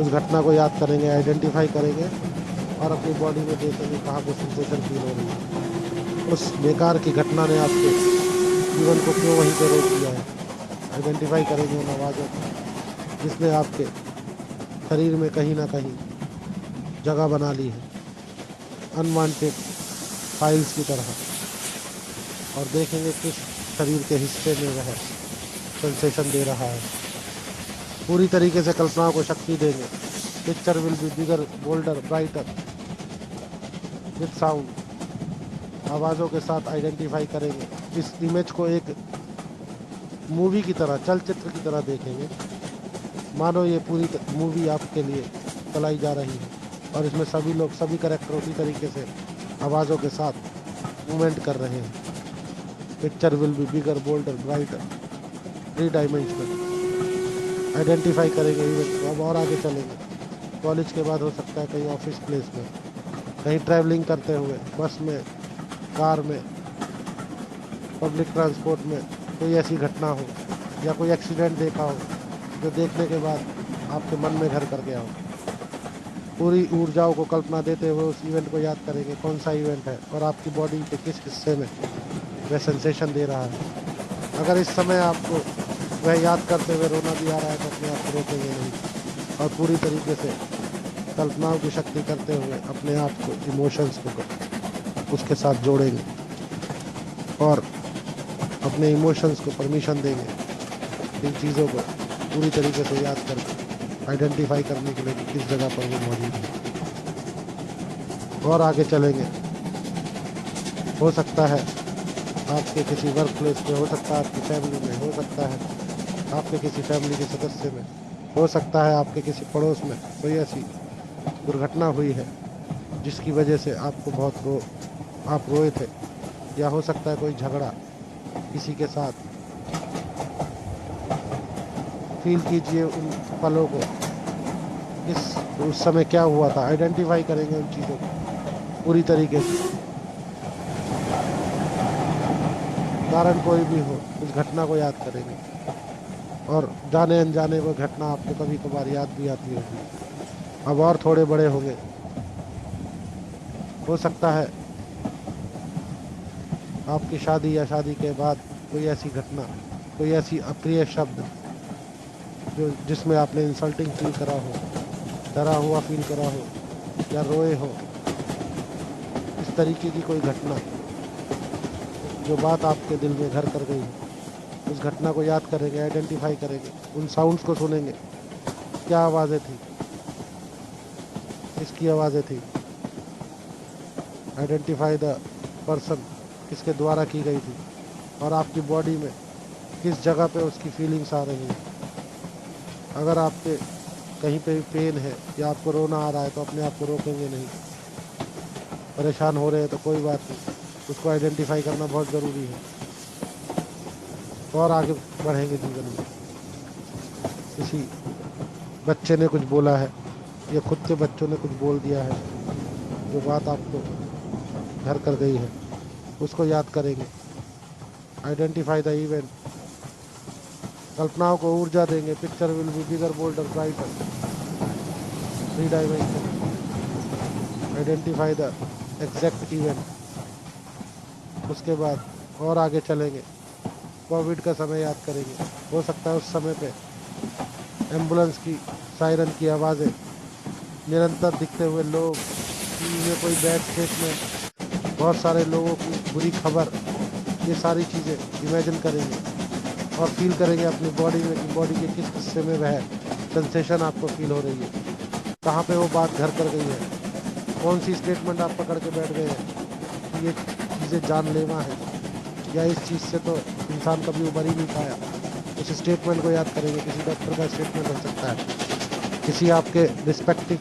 उस घटना को याद करेंगे, आइडेंटिफाई करेंगे और अपनी बॉडी में देखेंगे कहाँ पे सेंसेशन फील हो रही है, उस बेकार की घटना ने आपके जीवन को क्यों वहीं पे रोक दिया है। आइडेंटिफाई करेंगे उन आवाज़ों को जिसने आपके शरीर में कहीं ना कहीं जगह बना ली है, अनवांटेड फाइल्स की तरह, और देखेंगे किस शरीर के हिस्से में वह सेंसेशन दे रहा है। पूरी तरीके से कल्पनाओं को शक्ति देंगे। Picture will be bigger, boulder, brighter with sound. आवाज़ों के साथ आइडेंटिफाई करेंगे। इस इमेज को एक मूवी की तरह, चलचित्र की तरह देखेंगे, मानो ये पूरी मूवी आपके लिए चलाई जा रही है और इसमें सभी लोग, सभी कैरेक्टर उसी तरीके से आवाज़ों के साथ मूवमेंट कर रहे हैं। Picture will be bigger, boulder, brighter, 3 dimensional. Identify करेंगे इवेंट को। अब और आगे चलेंगे। कॉलेज के बाद हो सकता है कहीं ऑफिस प्लेस में, कहीं ट्रैवलिंग करते हुए, बस में, कार में, पब्लिक ट्रांसपोर्ट में कोई ऐसी घटना हो या कोई एक्सीडेंट देखा हो जो देखने के बाद आपके मन में घर कर गया हो। पूरी ऊर्जाओं को कल्पना देते हुए उस इवेंट को याद करेंगे, कौन सा इवेंट है और आपकी बॉडी के किस हिस्से में वह सेंसेशन दे रहा है। अगर इस समय आपको वह याद करते हुए रोना भी आ रहा है तो अपने आप को रोकेंगे नहीं और पूरी तरीके से कल्पनाओं की शक्ति करते हुए अपने आप को, इमोशंस को उसके साथ जोड़ेंगे और अपने इमोशंस को परमिशन देंगे इन चीज़ों को पूरी तरीके से याद करके आइडेंटिफाई करने के लिए कि किस जगह पर वो मौजूद है। और आगे चलेंगे। हो सकता है आपके किसी वर्क प्लेस में, हो सकता है आपकी फैमिली में, हो सकता है आपके किसी फैमिली के सदस्य में, हो सकता है आपके किसी पड़ोस में कोई ऐसी दुर्घटना हुई है जिसकी वजह से आपको आप रोए थे, या हो सकता है कोई झगड़ा किसी के साथ। फील कीजिए उन पलों को, उस समय क्या हुआ था। आइडेंटिफाई करेंगे उन चीज़ों को पूरी तरीके से। कारण कोई भी हो, उस घटना को याद करेंगे और जाने अनजाने वो घटना आपको कभी कभार याद भी आती होगी। अब और थोड़े बड़े होंगे। हो सकता है आपकी शादी या शादी के बाद कोई ऐसी घटना, कोई ऐसी अप्रिय शब्द जिसमें आपने इंसल्टिंग फील करा हो, डरा हुआ फील करा हो या रोए हो। इस तरीके की कोई घटना जो बात आपके दिल में घर कर गई हो, उस घटना को याद करेंगे, आइडेंटिफाई करेंगे, उन साउंड्स को सुनेंगे। क्या आवाज़ें थी, किसकी आवाज़ें थी। आइडेंटिफाई द पर्सन, किसके द्वारा की गई थी और आपकी बॉडी में किस जगह पे उसकी फीलिंग्स आ रही हैं। अगर आपके कहीं पे भी पेन है या आपको रोना आ रहा है तो अपने आप को रोकेंगे नहीं, परेशान हो रहे हैं तो कोई बात नहीं, उसको आइडेंटिफाई करना बहुत ज़रूरी है और आगे बढ़ेंगे जीवन में। किसी बच्चे ने कुछ बोला है या खुद के बच्चों ने कुछ बोल दिया है, जो बात आपको घर कर गई है, उसको याद करेंगे। आइडेंटिफाई द इवेंट, कल्पनाओं को ऊर्जा देंगे। Picture will be bigger, boulder, brighter, three dimension. Identify the exact event. उसके बाद और आगे चलेंगे, कोविड का समय याद करेंगे। हो सकता है उस समय पे एम्बुलेंस की सायरन की आवाज़ें, निरंतर दिखते हुए लोग, टीवी में कोई बैड स्टेटमेंट, बहुत सारे लोगों की बुरी खबर, ये सारी चीज़ें इमेजिन करेंगे और फील करेंगे अपनी बॉडी में कि बॉडी के किस हिस्से में वह सेंसेशन आपको फील हो रही है, कहाँ पे वो बात घर कर गई है, कौन सी स्टेटमेंट आप पकड़ के बैठ गए हैं कि ये चीज़ें जानलेवा है या इस चीज़ से तो इंसान कभी उबर ही नहीं पाया। उस स्टेटमेंट को याद करेंगे। किसी डॉक्टर का स्टेटमेंट हो सकता है, किसी आपके रिस्पेक्टिव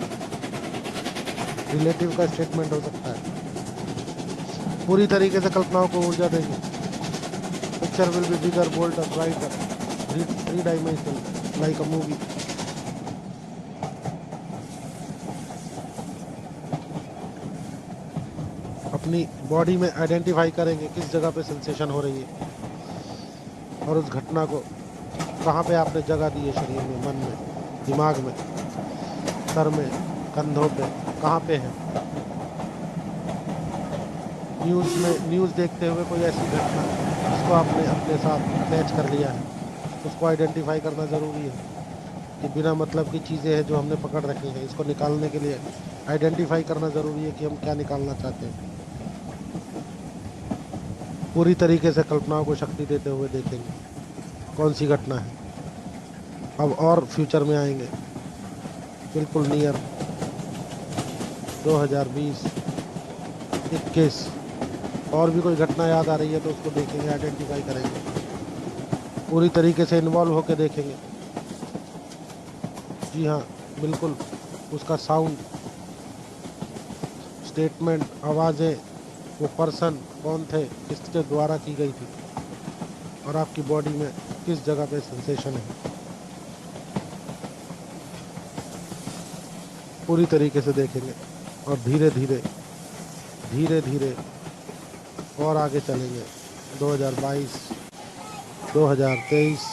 रिलेटिव का स्टेटमेंट हो सकता है। पूरी तरीके से कल्पनाओं को ऊर्जा देंगे। Picture will be bigger, boulder, brighter, three dimensional like a movie. अपनी बॉडी में आइडेंटिफाई करेंगे किस जगह पे सेंसेशन हो रही है और उस घटना को कहाँ पे आपने जगह दी है, शरीर में, मन में, दिमाग में, सर में, कंधों पे, कहाँ पे है। न्यूज़ देखते हुए कोई ऐसी घटना जिसको आपने अपने साथ अटैच कर लिया है, उसको आइडेंटिफाई करना ज़रूरी है कि बिना मतलब की चीज़ें हैं जो हमने पकड़ रखी हैं, इसको निकालने के लिए आइडेंटिफाई करना ज़रूरी है कि हम क्या निकालना चाहते हैं। पूरी तरीके से कल्पनाओं को शक्ति देते हुए देखेंगे कौन सी घटना है। अब और फ्यूचर में आएंगे, बिल्कुल नियर 2020, 21, और भी कोई घटना याद आ रही है तो उसको देखेंगे, आइडेंटिफाई करेंगे, पूरी तरीके से इन्वॉल्व होकर देखेंगे। जी हाँ, बिल्कुल, उसका साउंड, स्टेटमेंट, आवाज़ें, वो पर्सन कौन थे, किसके द्वारा की गई थी और आपकी बॉडी में किस जगह पे सेंसेशन है, पूरी तरीके से देखेंगे और धीरे धीरे धीरे धीरे और आगे चलेंगे। 2022, 2023,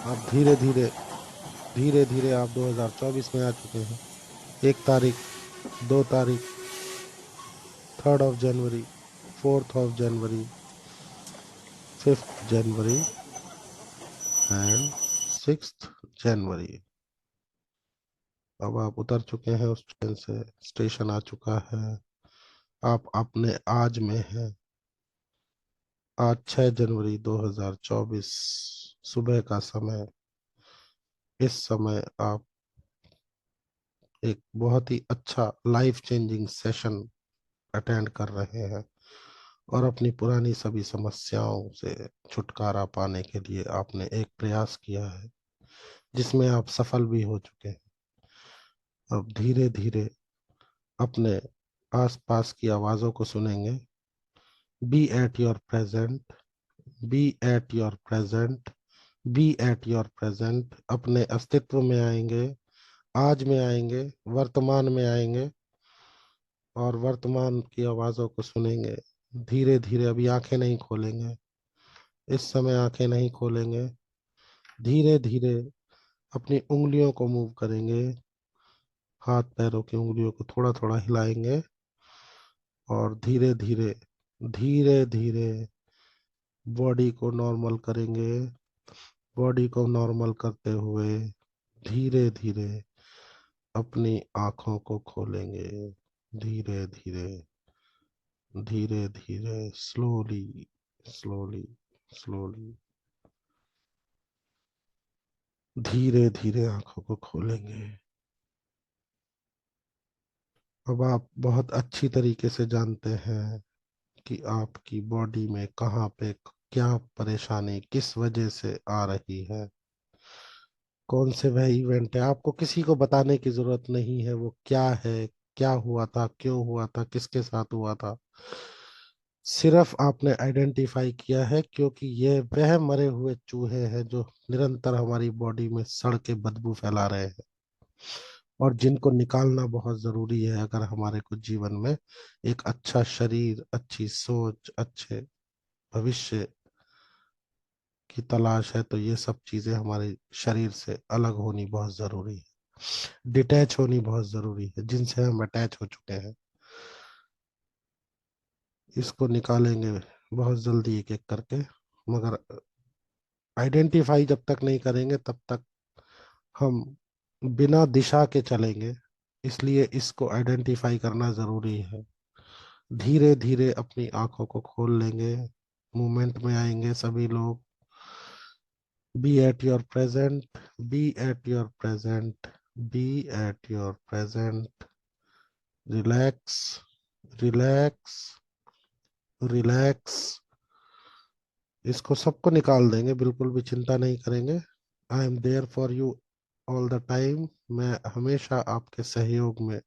आप धीरे धीरे आप 2024 में आ चुके हैं। 1 तारीख, 2 तारीख, 3rd of January, 4th of January, 5th January and 6th January। अब आप उतर चुके हैं उस ट्रेन से, स्टेशन आ चुका है, आप अपने आज में हैं। आज 6 जनवरी 2024 सुबह का समय। इस समय आप एक बहुत ही अच्छा लाइफ चेंजिंग सेशन अटेंड कर रहे हैं और अपनी पुरानी सभी समस्याओं से छुटकारा पाने के लिए आपने एक प्रयास किया है जिसमें आप सफल भी हो चुके हैं। अब धीरे धीरे अपने आसपास की आवाज़ों को सुनेंगे। Be at your present, be at your present, be at your present. अपने अस्तित्व में आएंगे, आज में आएंगे, वर्तमान में आएंगे और वर्तमान की आवाज़ों को सुनेंगे। धीरे धीरे अभी आंखें नहीं खोलेंगे, इस समय आंखें नहीं खोलेंगे। धीरे धीरे अपनी उंगलियों को मूव करेंगे, हाथ पैरों की उंगलियों को थोड़ा थोड़ा हिलाएंगे और धीरे धीरे धीरे धीरे बॉडी को नॉर्मल करेंगे। बॉडी को नॉर्मल करते हुए धीरे धीरे अपनी आंखों को खोलेंगे। धीरे धीरे धीरे धीरे, स्लोली स्लोली स्लोली, धीरे धीरे आंखों को खोलेंगे। अब आप बहुत अच्छी तरीके से जानते हैं कि आपकी बॉडी में कहाँ पे क्या परेशानी किस वजह से आ रही है, कौन से वह इवेंट है। आपको किसी को बताने की जरूरत नहीं है वो क्या है, क्या हुआ था, क्यों हुआ था, किसके साथ हुआ था। सिर्फ आपने आइडेंटिफाई किया है क्योंकि ये वह मरे हुए चूहे हैं जो निरंतर हमारी बॉडी में सड़ के बदबू फैला रहे हैं, और जिनको निकालना बहुत जरूरी है। अगर हमारे को जीवन में एक अच्छा शरीर, अच्छी सोच, अच्छे भविष्य की तलाश है, तो ये सब चीजें हमारे शरीर से अलग होनी बहुत जरूरी है, डिटैच होनी बहुत जरूरी है, जिनसे हम अटैच हो चुके हैं। इसको निकालेंगे बहुत जल्दी एक एक करके, मगर आइडेंटिफाई जब तक नहीं करेंगे तब तक हम बिना दिशा के चलेंगे। इसलिए इसको आइडेंटिफाई करना जरूरी है। धीरे धीरे अपनी आंखों को खोल लेंगे, मूवमेंट में आएंगे सभी लोग। Be at your present, be at your present, be at your present. Relax, relax, relax. इसको सबको निकाल देंगे, बिल्कुल भी चिंता नहीं करेंगे। I am there for you all the time. मैं हमेशा आपके सहयोग में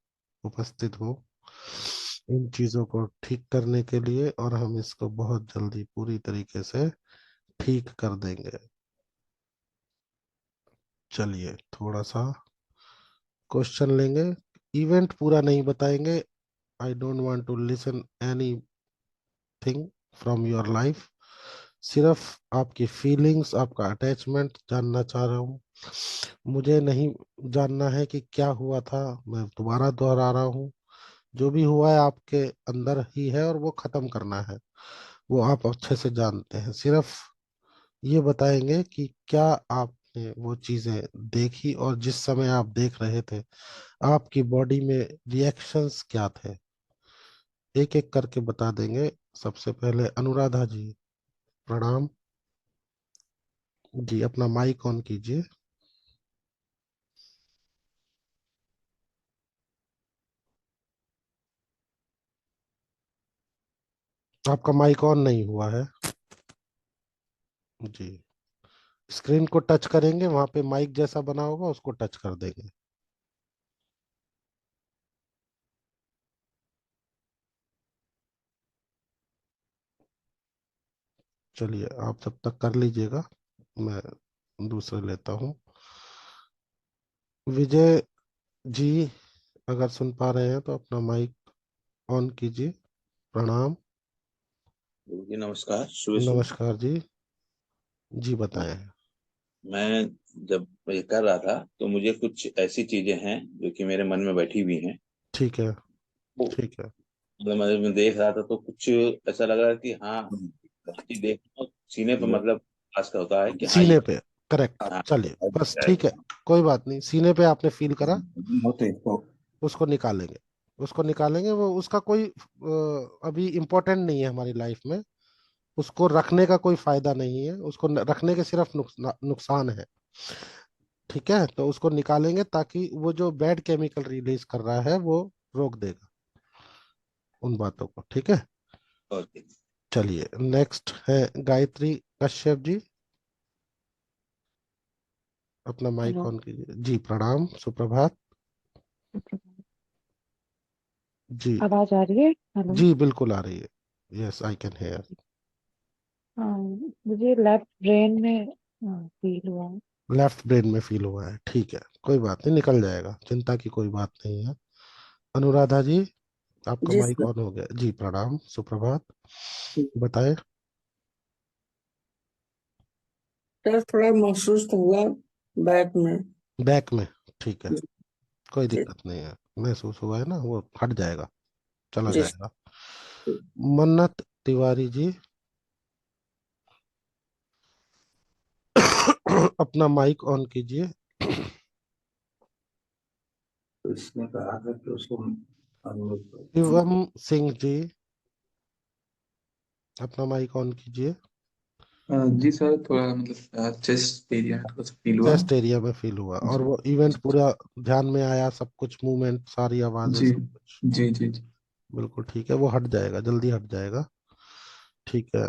उपस्थित हूँ इन चीजों को ठीक करने के लिए, और हम इसको बहुत जल्दी पूरी तरीके से ठीक कर देंगे। चलिए थोड़ा सा क्वेश्चन लेंगे, इवेंट पूरा नहीं बताएंगे। I don't want to listen anything from your life. सिर्फ आपकी फीलिंग्स, आपका अटैचमेंट जानना चाह रहा हूँ। मुझे नहीं जानना है कि क्या हुआ था, मैं दोबारा दोहरा रहा हूँ। जो भी हुआ है आपके अंदर ही है, और वो खत्म करना है, वो आप अच्छे से जानते हैं। सिर्फ ये बताएंगे कि क्या आपने वो चीजें देखी, और जिस समय आप देख रहे थे आपकी बॉडी में रिएक्शंस क्या थे, एक एक करके बता देंगे। सबसे पहले अनुराधा जी, प्रणाम। जी अपना माइक ऑन कीजिए। आपका माइक ऑन नहीं हुआ है। जी, स्क्रीन को टच करेंगे, वहां पे माइक जैसा बना होगा, उसको टच कर देंगे। चलिए आप जब तक कर लीजिएगा, मैं दूसरे लेता हूँ। विजय जी, अगर सुन पा रहे हैं तो अपना माइक ऑन कीजिए। प्रणाम। जी नमस्कार, सुबह सुबह। नमस्कार जी। जी हाँ, बताएं। मैं जब ये कर रहा था तो मुझे कुछ ऐसी चीजें हैं जो कि मेरे मन में बैठी हुई हैं। ठीक है, वो ठीक है। मतलब मैं देख रहा था तो कुछ ऐसा लग रहा कि हाँ, ये देख सीने पर मतलब खास का होता है कि हाँ ये सीने पे, करेक्ट। हाँ चलिए बस ठीक है, कोई बात नहीं। सीने पे आपने फील करा, होते तो उसको निकालेंगे। उसको निकालेंगे, वो उसका कोई अभी इम्पोर्टेंट नहीं है हमारी लाइफ में। उसको रखने का कोई फायदा नहीं है, उसको रखने के सिर्फ नुकसान है। ठीक है, तो उसको निकालेंगे ताकि वो जो बैड केमिकल रिलीज कर रहा है वो रोक देगा उन बातों को। ठीक है, ओके। चलिए नेक्स्ट है गायत्री कश्यप जी। अपना माइक हेलो। ऑन कीजिए। जी प्रणाम, सुप्रभात। जी, आवाज आ रही है? हेलो। जी बिल्कुल आ रही है। Yes I can hear. हाँ, मुझे लेफ्ट ब्रेन में फील हुआ है। लेफ्ट ब्रेन में फील हुआ है, ठीक है, कोई बात नहीं, निकल जाएगा, चिंता की कोई बात नहीं है। अनुराधा जी, आपका जी माइक सर। ऑन हो गया। जी प्रणाम, सुप्रभात। बताएं। सर थोड़ा महसूस तो हुआ बैक में। बैक में, ठीक है, कोई जी दिक्कत नहीं है। महसूस हुआ है ना, वो हट जाएगा, चला जी जाएगा। मन्नत तिवारी जी, अपना माइक ऑन कीजिए। तो इसने कहा था कि उसको अनुरोध करो। शिवम सिंह जी, अपना माइक ऑन कीजिए। जी सर, थोड़ा मतलब चेस्ट एरिया में थोड़ा सा फील हुआ। चेस्ट एरिया में फील हुआ, और जी वो इवेंट पूरा ध्यान में आया, सब कुछ मूवमेंट, सारी आवाजें, जी सब कुछ जी जी जी। बिल्कुल ठीक है। वो हट जाएगा, जल्दी हट जाएगा। ठीक है।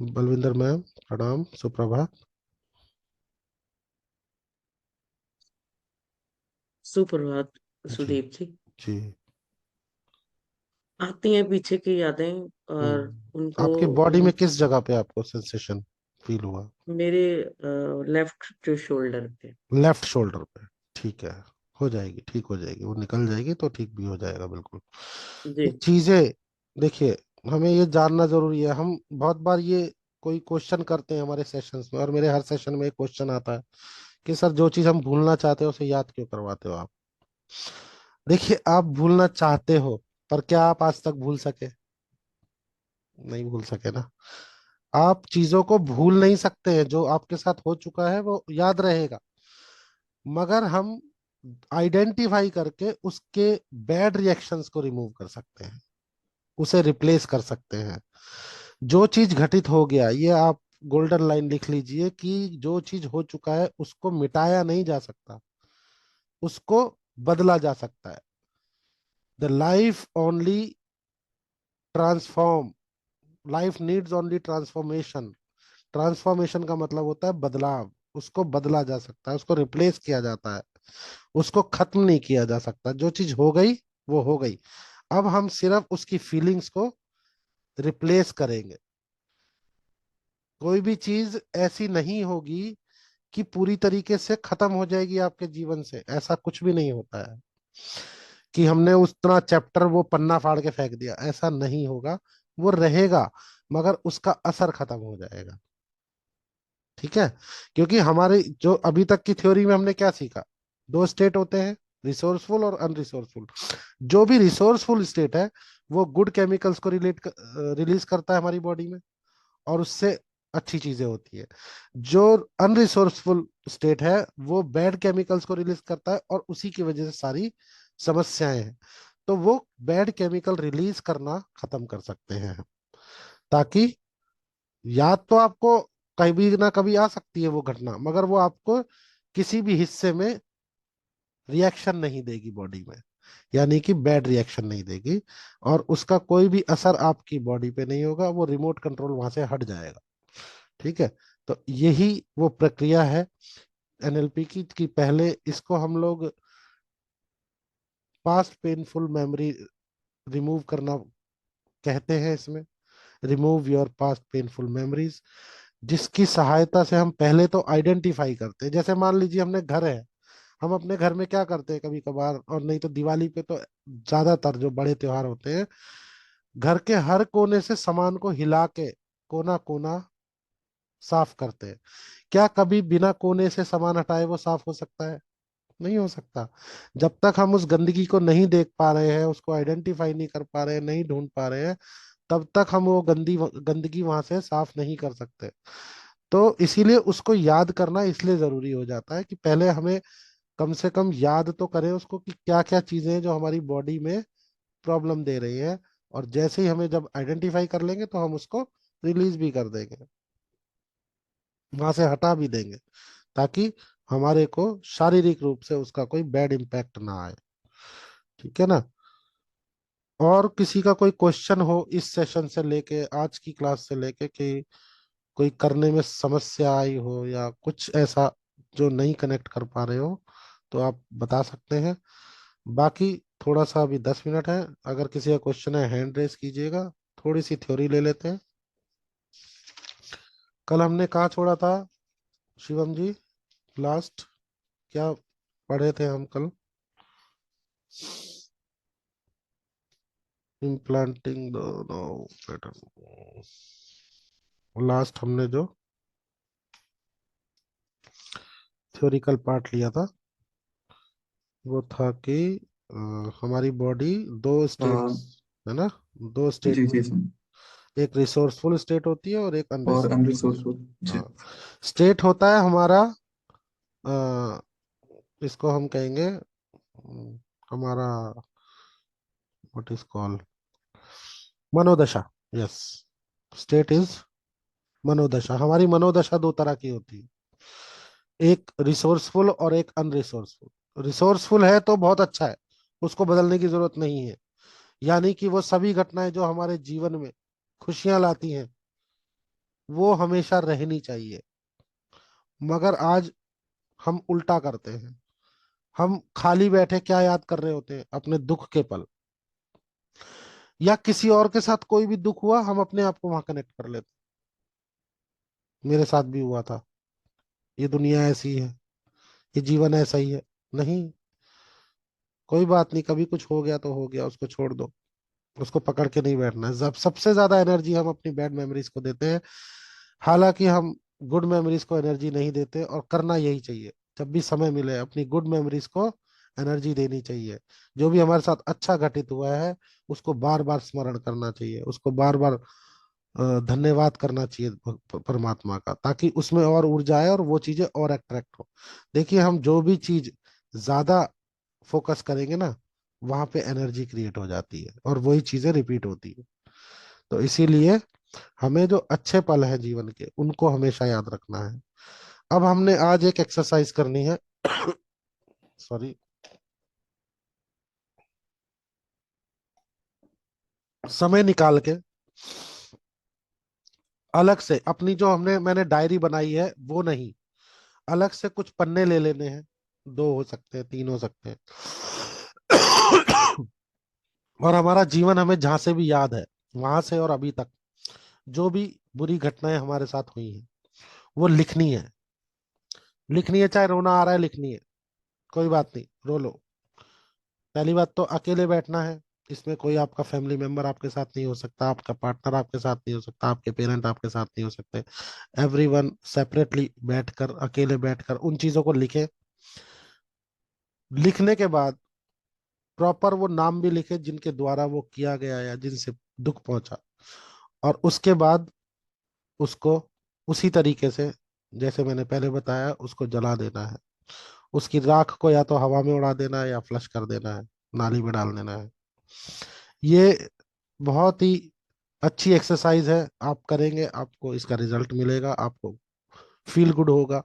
बलविंदर मैम, प्रणाम, सुप्रभात। सुप्रभात जी, सुदीप जी। जी। आती हैं पीछे की यादें, और उनको आपके बॉडी में किस जगह पे आपको सेंसेशन फील हुआ? मेरे लेफ्ट जो शोल्डर पे। लेफ्ट शोल्डर पे। ठीक है, हो जाएगी, ठीक हो जाएगी, वो निकल जाएगी तो ठीक भी हो जाएगा बिल्कुल। ये जी। चीजें, देखिए, हमें ये जानना जरूरी है। हम बहुत बार ये कोई क्वेश्चन करते हैं हमारे सेशंस में, और मेरे हर सेशन में एक क्वेश्चन आता है कि सर जो चीज हम भूलना चाहते हो उसे याद क्यों करवाते हो आप? देखिए, आप भूलना चाहते हो, पर क्या आप आज तक भूल सके? नहीं भूल सके ना। आप चीजों को भूल नहीं सकते हैं, जो आपके साथ हो चुका है वो याद रहेगा, मगर हम आइडेंटिफाई करके उसके बैड रिएक्शंस को रिमूव कर सकते हैं, उसे रिप्लेस कर सकते हैं। जो चीज घटित हो गया, ये आप गोल्डन लाइन लिख लीजिए कि जो चीज हो चुका है उसको मिटाया नहीं जा सकता, उसको बदला जा सकता है। The life only transform, life needs only transformation. Transformation का मतलब होता है बदलाव। उसको बदला जा सकता है, उसको रिप्लेस किया जाता है, उसको खत्म नहीं किया जा सकता। जो चीज हो गई वो हो गई। अब हम सिर्फ उसकी फीलिंग्स को रिप्लेस करेंगे। कोई भी चीज ऐसी नहीं होगी कि पूरी तरीके से खत्म हो जाएगी आपके जीवन से, ऐसा कुछ भी नहीं होता है कि हमने उतना चैप्टर वो पन्ना फाड़ के फेंक दिया, ऐसा नहीं होगा। वो रहेगा, मगर उसका असर खत्म हो जाएगा। ठीक है? क्योंकि हमारे जो अभी तक की थ्योरी में हमने क्या सीखा, दो स्टेट होते हैं, रिसोर्सफुल और अनरिसोर्सफुल। जो भी रिसोर्सफुल स्टेट है वो गुड केमिकल्स को रिलीज करता है हमारी बॉडी में, और उससे अच्छी चीजें होती है। जो अनरिसोर्सफुल स्टेट है वो बैड केमिकल्स को रिलीज करता है, और उसी की वजह से सारी समस्याएं हैं। तो वो बैड केमिकल रिलीज करना खत्म कर सकते हैं हम, ताकि याद तो आपको कभी ना कभी आ सकती है वो घटना, मगर वो आपको किसी भी हिस्से में रिएक्शन नहीं देगी बॉडी में, यानी कि बैड रिएक्शन नहीं देगी, और उसका कोई भी असर आपकी बॉडी पे नहीं होगा। वो रिमोट कंट्रोल वहां से हट जाएगा। ठीक है? तो यही वो प्रक्रिया है एनएलपी की, कि पहले इसको हम लोग पास्ट पेनफुल मेमोरी रिमूव करना कहते हैं इसमें। Remove your past painful memories, जिसकी सहायता से हम पहले तो आइडेंटिफाई करते हैं। जैसे मान लीजिए हमने घर है, हम अपने घर में क्या करते हैं कभी कभार, और नहीं तो दिवाली पे तो ज्यादातर जो बड़े त्योहार होते हैं, घर के हर कोने से सामान को हिला के कोना कोना साफ करते हैं। क्या कभी बिना कोने से सामान हटाए वो साफ हो सकता है? नहीं हो सकता। जब तक हम उस गंदगी को नहीं देख पा रहे हैं, उसको आइडेंटिफाई नहीं कर पा रहे हैं, नहीं ढूंढ पा रहे हैं, तब तक हम वो गंदगी वहां से साफ नहीं कर सकते। तो इसीलिए उसको याद करना इसलिए जरूरी हो जाता है कि पहले हमें कम से कम याद तो करें उसको कि क्या क्या चीजें हैं जो हमारी बॉडी में प्रॉब्लम दे रही है। और जैसे ही हमें जब आइडेंटिफाई कर लेंगे तो हम उसको रिलीज भी कर देंगे, वहां से हटा भी देंगे, ताकि हमारे को शारीरिक रूप से उसका कोई बैड इम्पैक्ट ना आए। ठीक है ना? और किसी का कोई क्वेश्चन हो इस सेशन से लेके, आज की क्लास से लेके, कि कोई करने में समस्या आई हो या कुछ ऐसा जो नहीं कनेक्ट कर पा रहे हो, तो आप बता सकते हैं। बाकी थोड़ा सा अभी 10 मिनट है, अगर किसी का क्वेश्चन है हैंड रेस कीजिएगा। थोड़ी सी थ्योरी ले लेते हैं। कल हमने कहाँ छोड़ा था शिवम जी? लास्ट क्या पढ़े थे हम कल? Implanting the no pattern. Last हमने जो थ्योरिकल पार्ट लिया था वो था कि हमारी बॉडी दो स्टेट्स, है ना, दो स्टेट जी में, जी सर। एक रिसोर्सफुल स्टेट होती है और एक और अनरिसोर्सफुल। अनरिसोर्सफुल जी। हाँ, स्टेट होता है हमारा, इसको हम कहेंगे हमारा व्हाट इज कॉल्ड मनोदशा। यस, स्टेट इज मनोदशा। हमारी मनोदशा दो तरह की होती है, एक रिसोर्सफुल और एक अनरिसोर्सफुल। रिसोर्सफुल है तो बहुत अच्छा है, उसको बदलने की जरूरत नहीं है, यानी कि वो सभी घटनाएं जो हमारे जीवन में खुशियां लाती हैं वो हमेशा रहनी चाहिए। मगर आज हम उल्टा करते हैं, हम खाली बैठे क्या याद कर रहे होते हैं? अपने दुख के पल, या किसी और के साथ कोई भी दुख हुआ हम अपने आप को वहां कनेक्ट कर लेते हैं। मेरे साथ भी हुआ था, ये दुनिया ऐसी है, ये जीवन ऐसा ही है। नहीं, कोई बात नहीं, कभी कुछ हो गया तो हो गया, उसको छोड़ दो, उसको पकड़ के नहीं बैठना है। जब सबसे ज्यादा एनर्जी हम अपनी बैड मेमोरीज को देते हैं, हालांकि हम गुड मेमोरीज को एनर्जी नहीं देते, और करना यही चाहिए। जब भी समय मिले अपनी गुड मेमोरीज को एनर्जी देनी चाहिए। जो भी हमारे साथ अच्छा घटित हुआ है उसको बार बार स्मरण करना चाहिए, उसको बार बार धन्यवाद करना चाहिए परमात्मा का, ताकि उसमें और ऊर्जा आए और वो चीजें और अट्रैक्ट हो। देखिए, हम जो भी चीज ज्यादा फोकस करेंगे ना, वहां पे एनर्जी क्रिएट हो जाती है और वही चीजें रिपीट होती है। तो इसीलिए हमें जो अच्छे पल हैं जीवन के, उनको हमेशा याद रखना है। अब हमने आज एक एक्सरसाइज करनी है। सॉरी, समय निकाल के अलग से अपनी जो मैंने डायरी बनाई है वो नहीं, अलग से कुछ पन्ने ले लेने हैं। 2 हो सकते हैं, 3 हो सकते हैं। और हमारा जीवन हमें जहां से भी याद है, वहां से और अभी तक जो भी बुरी घटनाएं हमारे साथ हुई हैं वो लिखनी है। लिखनी है, चाहे रोना आ रहा है लिखनी है, कोई बात नहीं, रो लो। पहली बात तो अकेले बैठना है, इसमें कोई आपका फैमिली मेंबर आपके साथ नहीं हो सकता, आपका पार्टनर आपके साथ नहीं हो सकता, आपके पेरेंट आपके साथ नहीं हो सकते। एवरीवन सेपरेटली बैठकर, अकेले बैठकर उन चीजों को लिखे। लिखने के बाद प्रॉपर वो नाम भी लिखे जिनके द्वारा वो किया गया या जिनसे दुख पहुंचा। और उसके बाद उसको उसी तरीके से, जैसे मैंने पहले बताया, उसको जला देना है। उसकी राख को या तो हवा में उड़ा देना है या फ्लश कर देना है, नाली में डाल देना है। ये बहुत ही अच्छी एक्सरसाइज है, आप करेंगे आपको इसका रिजल्ट मिलेगा, आपको फील गुड होगा,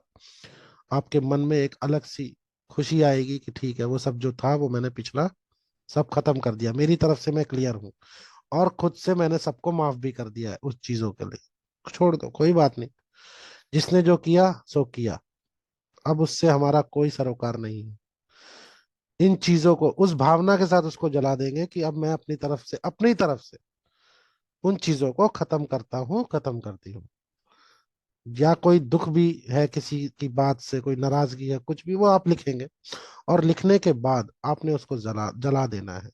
आपके मन में एक अलग सी खुशी आएगी कि ठीक है, वो सब जो था वो मैंने पिछला सब खत्म कर दिया, मेरी तरफ से मैं क्लियर हूँ, और खुद से मैंने सबको माफ भी कर दिया है उस चीजों के लिए। छोड़ दो, कोई बात नहीं, जिसने जो किया सो किया, अब उससे हमारा कोई सरोकार नहीं है। इन चीजों को उस भावना के साथ उसको जला देंगे कि अब मैं अपनी तरफ से उन चीजों को खत्म करता हूँ, खत्म करती हूँ। या कोई दुख भी है किसी की बात से, कोई नाराजगी है, कुछ भी, वो आप लिखेंगे। और लिखने के बाद आपने उसको जला जला देना है,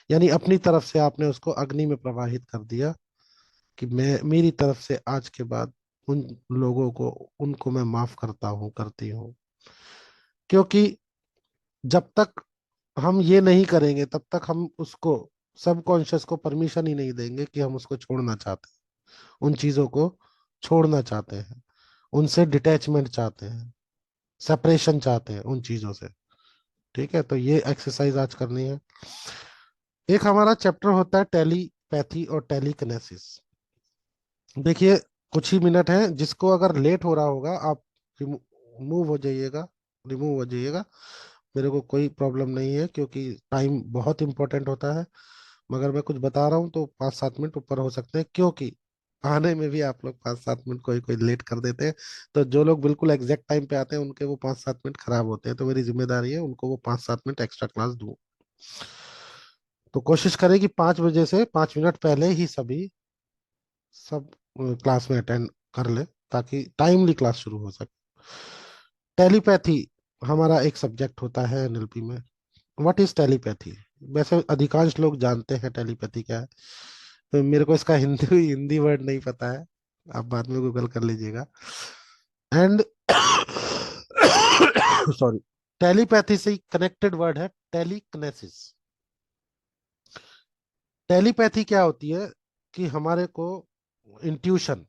यानी अपनी तरफ से आपने उसको अग्नि में प्रवाहित कर दिया कि मैं, मेरी तरफ से आज के बाद उन लोगों को, उनको मैं माफ करता हूँ, करती हूँ। क्योंकि जब तक हम ये नहीं करेंगे तब तक हम उसको, सबकॉन्शियस को परमिशन ही नहीं देंगे कि हम उसको छोड़ना चाहते हैं, उन चीजों को छोड़ना चाहते हैं, उनसे डिटैचमेंट चाहते हैं, सेपरेशन चाहते हैं उन चीजों से। ठीक है, तो ये एक्सरसाइज आज करनी है। एक हमारा चैप्टर होता है टेलीपैथी और टेलीकिनेसिस। देखिए, कुछ ही मिनट है, जिसको अगर लेट हो रहा होगा आप मूव हो जाइएगा, रिमूव हो जाइएगा। मेरे को कोई प्रॉब्लम नहीं है, क्योंकि टाइम बहुत इंपॉर्टेंट होता है। मगर मैं कुछ बता रहा हूँ तो 5-7 मिनट ऊपर हो सकते हैं, क्योंकि आने में भी आप लोग 5-7 मिनट कोई कोई लेट कर देते हैं। तो जो लोग बिल्कुल एग्जैक्ट टाइम पे आते हैं उनके वो 5-7 मिनट खराब होते हैं, तो मेरी जिम्मेदारी है उनको वो 5-7 मिनट एक्स्ट्रा क्लास दूं। तो कोशिश करें कि 5 बजे से 5 मिनट पहले ही सभी सब क्लास में अटेंड कर ले, ताकि टाइमली क्लास शुरू हो सके। टेलीपैथी हमारा एक सब्जेक्ट होता है एनएलपी में। What is telepathy? वैसे अधिकांश लोग जानते हैं टेलीपैथी क्या है, तो मेरे को इसका हिंदी हिंदी वर्ड नहीं पता है, आप बाद में गूगल कर लीजिएगा। एंड सॉरी, टेलीपैथी से कनेक्टेड वर्ड है टेलीकिनेसिस। टेलीपैथी क्या होती है कि हमारे को इंट्यूशन,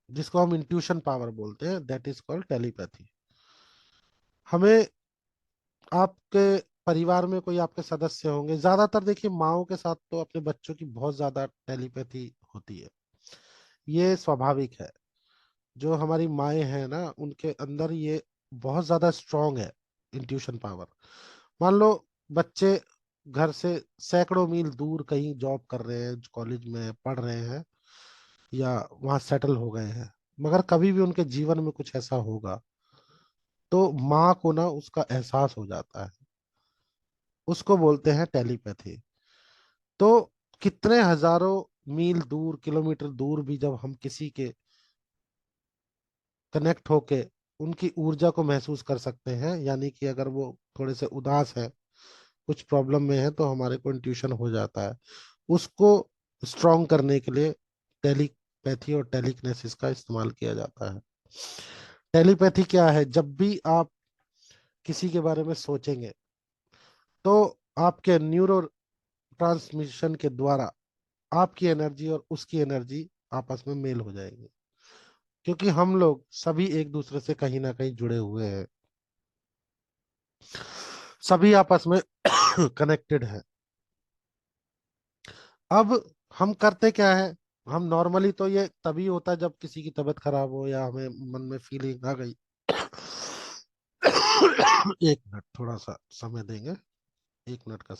जिसको हम इंट्यूशन पावर बोलते हैं, दैट इज कॉल्ड टेलीपैथी। हमें, आपके परिवार में कोई आपके सदस्य होंगे, ज्यादातर देखिए माओं के साथ तो अपने बच्चों की बहुत ज्यादा टेलीपैथी होती है, ये स्वाभाविक है। जो हमारी माएँ हैं ना, उनके अंदर ये बहुत ज्यादा स्ट्रांग है, इंट्यूशन पावर। मान लो बच्चे घर से सैकड़ों मील दूर कहीं जॉब कर रहे हैं, कॉलेज में पढ़ रहे हैं, या वहां सेटल हो गए हैं, मगर कभी भी उनके जीवन में कुछ ऐसा होगा तो माँ को ना उसका एहसास हो जाता है। उसको बोलते हैं टेलीपैथी। तो कितने हजारों मील दूर, किलोमीटर दूर भी जब हम किसी के कनेक्ट होके उनकी ऊर्जा को महसूस कर सकते हैं, यानी कि अगर वो थोड़े से उदास है, कुछ प्रॉब्लम में है, तो हमारे को इंट्यूशन हो जाता है। उसको स्ट्रॉन्ग करने के लिए टेलीपैथी और टेलीकिनेसिस का इस्तेमाल किया जाता है। टेलीपैथी क्या है? जब भी आप किसी के बारे में सोचेंगे तो आपके न्यूरो ट्रांसमिशन के द्वारा आपकी एनर्जी और उसकी एनर्जी आपस में मेल हो जाएगी, क्योंकि हम लोग सभी एक दूसरे से कहीं ना कहीं जुड़े हुए हैं, सभी आपस में कनेक्टेड है। अब हम करते क्या है? हम नॉर्मली तो ये तभी होता है जब किसी की तबीयत खराब हो या हमें मन में फीलिंग आ गई। एक मिनट, थोड़ा सा समय देंगे, 1 मिनट का।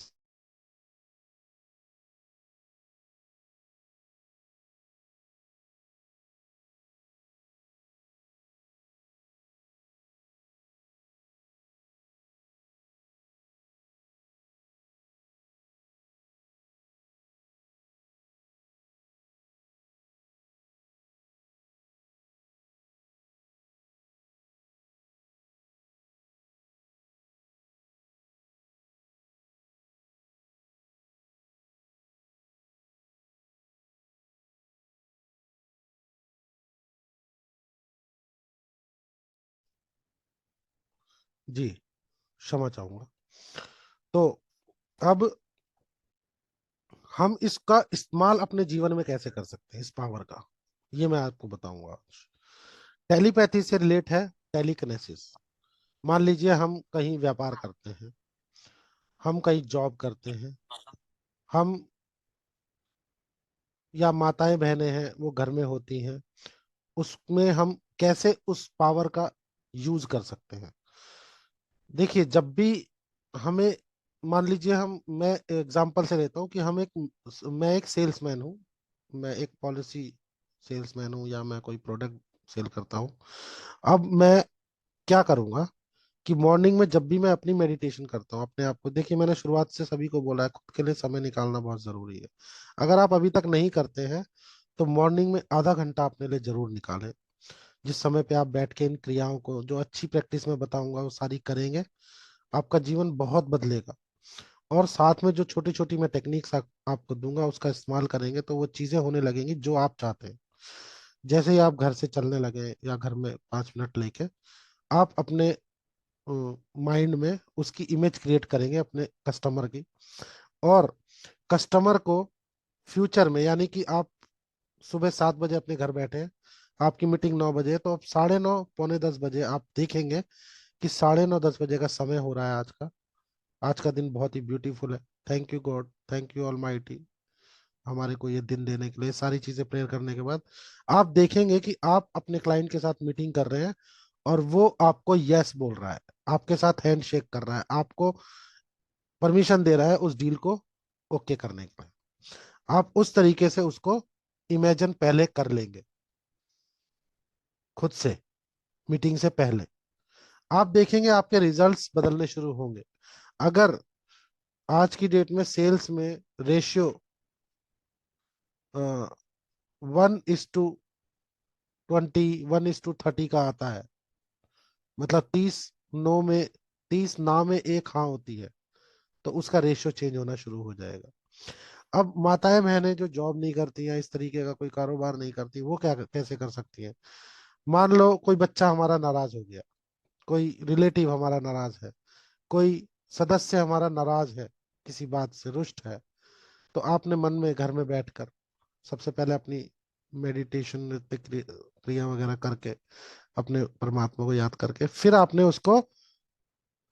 जी, क्षमा चाहूंगा। तो अब हम इसका इस्तेमाल अपने जीवन में कैसे कर सकते हैं, इस पावर का, ये मैं आपको बताऊंगा आज। टेलीपैथी से रिलेट है टेलीकिनेसिस। मान लीजिए हम कहीं व्यापार करते हैं, हम कहीं जॉब करते हैं, हम या माताएं बहनें हैं वो घर में होती हैं, उसमें हम कैसे उस पावर का यूज कर सकते हैं। देखिए, जब भी हमें, मान लीजिए हम, मैं एग्जांपल से लेता हूँ कि मैं एक सेल्समैन हूँ, मैं एक पॉलिसी सेल्समैन हूँ या मैं कोई प्रोडक्ट सेल करता हूँ। अब मैं क्या करूंगा कि मॉर्निंग में जब भी मैं अपनी मेडिटेशन करता हूँ अपने आप को, देखिए मैंने शुरुआत से सभी को बोला है, खुद के लिए समय निकालना बहुत जरूरी है। अगर आप अभी तक नहीं करते हैं तो मॉर्निंग में आधा घंटा अपने लिए जरूर निकालें, जिस समय पे आप बैठ के इन क्रियाओं को, जो अच्छी प्रैक्टिस में बताऊंगा, वो सारी करेंगे, आपका जीवन बहुत बदलेगा। और साथ में जो छोटी छोटी मैं टेक्निक्स आपको दूंगा, उसका इस्तेमाल करेंगे तो वो चीजें होने लगेंगी जो आप चाहते हैं। जैसे ही आप घर से चलने लगे या घर में 5 मिनट लेके आप अपने माइंड में उसकी इमेज क्रिएट करेंगे अपने कस्टमर की, और कस्टमर को फ्यूचर में, यानी कि आप सुबह 7 बजे अपने घर बैठे हैं, आपकी मीटिंग 9 बजे है, तो आप 9:30 9:45 बजे आप देखेंगे कि 9:30 10 बजे का समय हो रहा है आज का। आज का दिन बहुत ही ब्यूटीफुल है। Thank you God, thank you almighty, हमारे को ये दिन देने के लिए। सारी चीजें प्रेयर करने के बाद आप देखेंगे कि आप अपने क्लाइंट के साथ मीटिंग कर रहे हैं और वो आपको यस बोल रहा है, आपके साथ हैंड शेक कर रहा है, आपको परमिशन दे रहा है उस डील को ओके करने के लिए। आप उस तरीके से उसको इमेजिन पहले कर लेंगे खुद से, मीटिंग से पहले। आप देखेंगे आपके रिजल्ट्स बदलने शुरू होंगे। अगर आज की डेट में सेल्स में रेशियो 1:20, 1:30 का आता है, मतलब 30 नो में 1 हाँ होती है, तो उसका रेशियो चेंज होना शुरू हो जाएगा। अब माताएं बहनें जो जॉब नहीं करती हैं, इस तरीके का कोई कारोबार नहीं करती, वो क्या कैसे कर सकती हैं? मान लो कोई बच्चा हमारा नाराज हो गया, कोई रिलेटिव हमारा नाराज है, कोई सदस्य हमारा नाराज है, किसी बात से रुष्ट है, तो आपने मन में घर में बैठकर सबसे पहले अपनी मेडिटेशन, नृत्य क्रिया वगैरह करके, अपने परमात्मा को याद करके, फिर आपने उसको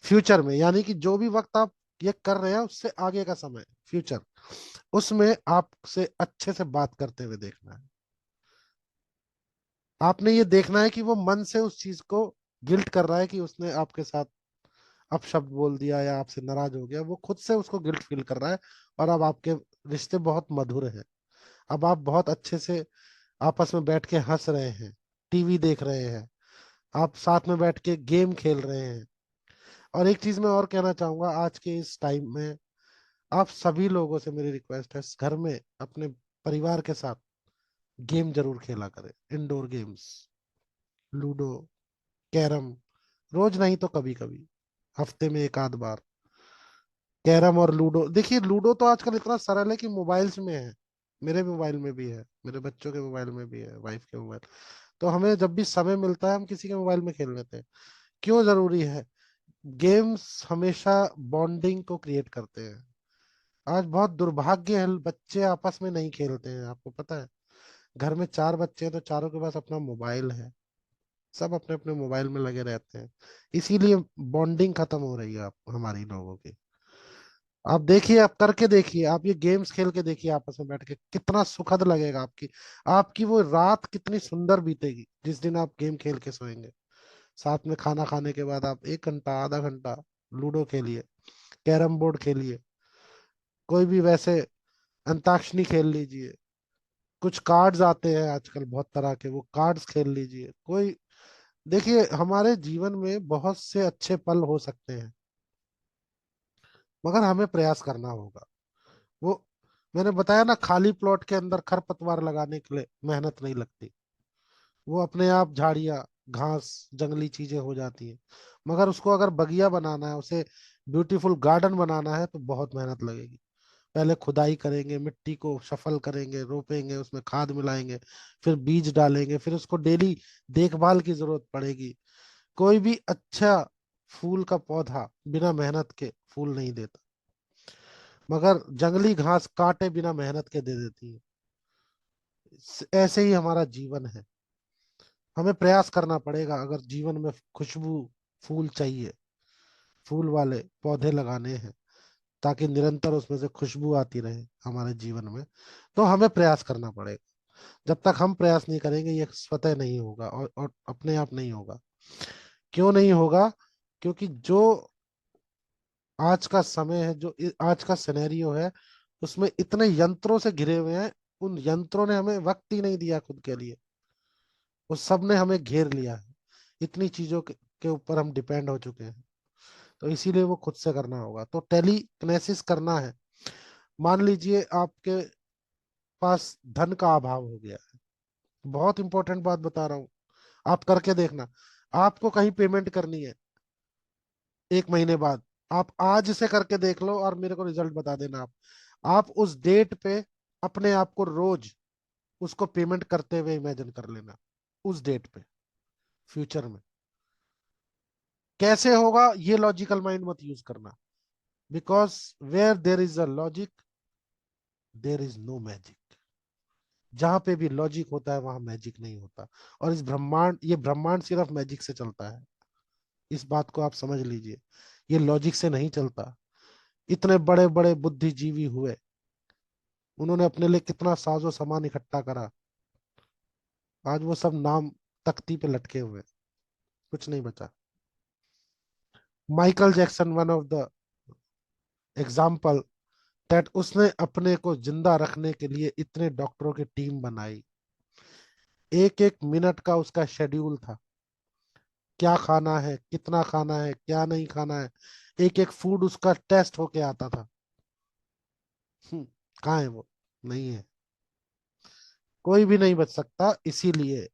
फ्यूचर में, यानी कि जो भी वक्त आप ये कर रहे हैं उससे आगे का समय, फ्यूचर, उसमें आपसे अच्छे से बात करते हुए देखना है। आपने ये देखना है कि वो मन से उस चीज को गिल्ट कर रहा है कि उसने आपके साथ अपशब्द बोल दिया या आपसे नाराज हो गया, वो खुद से उसको गिल्ट फील कर रहा है। और अब आपके रिश्ते बहुत मधुर हैं, अब आप बहुत अच्छे से आपस में बैठ के हंस रहे हैं, टीवी देख रहे हैं, आप साथ में बैठ के गेम खेल रहे हैं, और एक चीज मैं और कहना चाहूंगा, आज के इस टाइम में आप सभी लोगों से मेरी रिक्वेस्ट है, घर में अपने परिवार के साथ गेम जरूर खेला करें, इंडोर गेम्स, लूडो, कैरम, रोज नहीं तो कभी कभी, हफ्ते में एक आध बार कैरम और लूडो। देखिए लूडो तो आजकल इतना सरल है कि मोबाइल्स में है, मेरे मोबाइल में भी है, मेरे बच्चों के मोबाइल में भी है, वाइफ के मोबाइल। तो हमें जब भी समय मिलता है हम किसी के मोबाइल में खेल लेते हैं। क्यों जरूरी है? गेम्स हमेशा बॉन्डिंग को क्रिएट करते हैं। आज बहुत दुर्भाग्य है, बच्चे आपस में नहीं खेलते हैं, आपको पता है। घर में चार बच्चे हैं तो चारों के पास अपना मोबाइल है, सब अपने अपने मोबाइल में लगे रहते हैं। इसीलिए बॉन्डिंग खत्म हो रही है आप हमारी लोगों की। आप देखिए, आप करके देखिए, आप ये गेम्स खेल के देखिए आपस में बैठ के, कितना सुखद लगेगा आपकी आपकी वो रात कितनी सुंदर बीतेगी जिस दिन आप गेम खेल के सोएंगे। साथ में खाना खाने के बाद आप 1 घंटा आधा घंटा लूडो खेलिए, कैरम बोर्ड खेलिए, कोई भी वैसे अंताक्षरी खेल लीजिए, कुछ कार्ड्स आते हैं आजकल बहुत तरह के, वो कार्ड्स खेल लीजिए कोई। देखिए हमारे जीवन में बहुत से अच्छे पल हो सकते हैं, मगर हमें प्रयास करना होगा। वो मैंने बताया ना, खाली प्लॉट के अंदर खरपतवार लगाने के लिए मेहनत नहीं लगती, वो अपने आप झाड़ियाँ, घास, जंगली चीजें हो जाती है। मगर उसको अगर बगिया बनाना है, उसे ब्यूटीफुल गार्डन बनाना है तो बहुत मेहनत लगेगी। पहले खुदाई करेंगे, मिट्टी को शफल करेंगे, रोपेंगे, उसमें खाद मिलाएंगे, फिर बीज डालेंगे, फिर उसको डेली देखभाल की जरूरत पड़ेगी। कोई भी अच्छा फूल का पौधा बिना मेहनत के फूल नहीं देता, मगर जंगली घास काटे बिना मेहनत के दे देती है। ऐसे ही हमारा जीवन है, हमें प्रयास करना पड़ेगा। अगर जीवन में खुशबू फूल चाहिए, फूल वाले पौधे लगाने हैं ताकि निरंतर उसमें से खुशबू आती रहे हमारे जीवन में, तो हमें प्रयास करना पड़ेगा। जब तक हम प्रयास नहीं करेंगे ये स्वतः नहीं होगा, और अपने आप नहीं होगा। क्यों नहीं होगा? क्योंकि जो आज का समय है, जो आज का सिनेरियो है, उसमें इतने यंत्रों से घिरे हुए हैं, उन यंत्रों ने हमें वक्त ही नहीं दिया खुद के लिए, उस सब ने हमें घेर लिया है। इतनी चीजों के ऊपर हम डिपेंड हो चुके हैं, तो इसीलिए वो खुद से करना होगा। तो टेलीकिनेसिस करना है। मान लीजिए आपके पास धन का अभाव हो गया है, बहुत इंपॉर्टेंट बात बता रहा हूँ, आप करके देखना। आपको कहीं पेमेंट करनी है 1 महीने बाद, आप आज से करके देख लो और मेरे को रिजल्ट बता देना। आप उस डेट पे अपने आप को रोज उसको पेमेंट करते हुए इमेजिन कर लेना, उस डेट पे, फ्यूचर में। कैसे होगा? ये लॉजिकल माइंड मत यूज करना, because where there is a logic there is no magic. जहां पे भी लॉजिक होता है वहां मैजिक नहीं होता। और इस ब्रह्मांड, ये ब्रह्मांड सिर्फ मैजिक से चलता है, इस बात को आप समझ लीजिए। ये लॉजिक से नहीं चलता। इतने बड़े बड़े बुद्धिजीवी हुए, उन्होंने अपने लिए कितना साजो सामान इकट्ठा करा, आज वो सब नाम तख्ती पे लटके हुए, कुछ नहीं बचा। Michael Jackson one of the example, that उसने अपने को जिंदा रखने के लिए इतने डॉक्टरों की टीम बनाई। एक एक मिनट का उसका शेड्यूल था, क्या खाना है, कितना खाना है, क्या नहीं खाना है, एक एक फूड उसका टेस्ट होके आता था। कहाँ है वो? नहीं है। कोई भी नहीं बच सकता, इसीलिए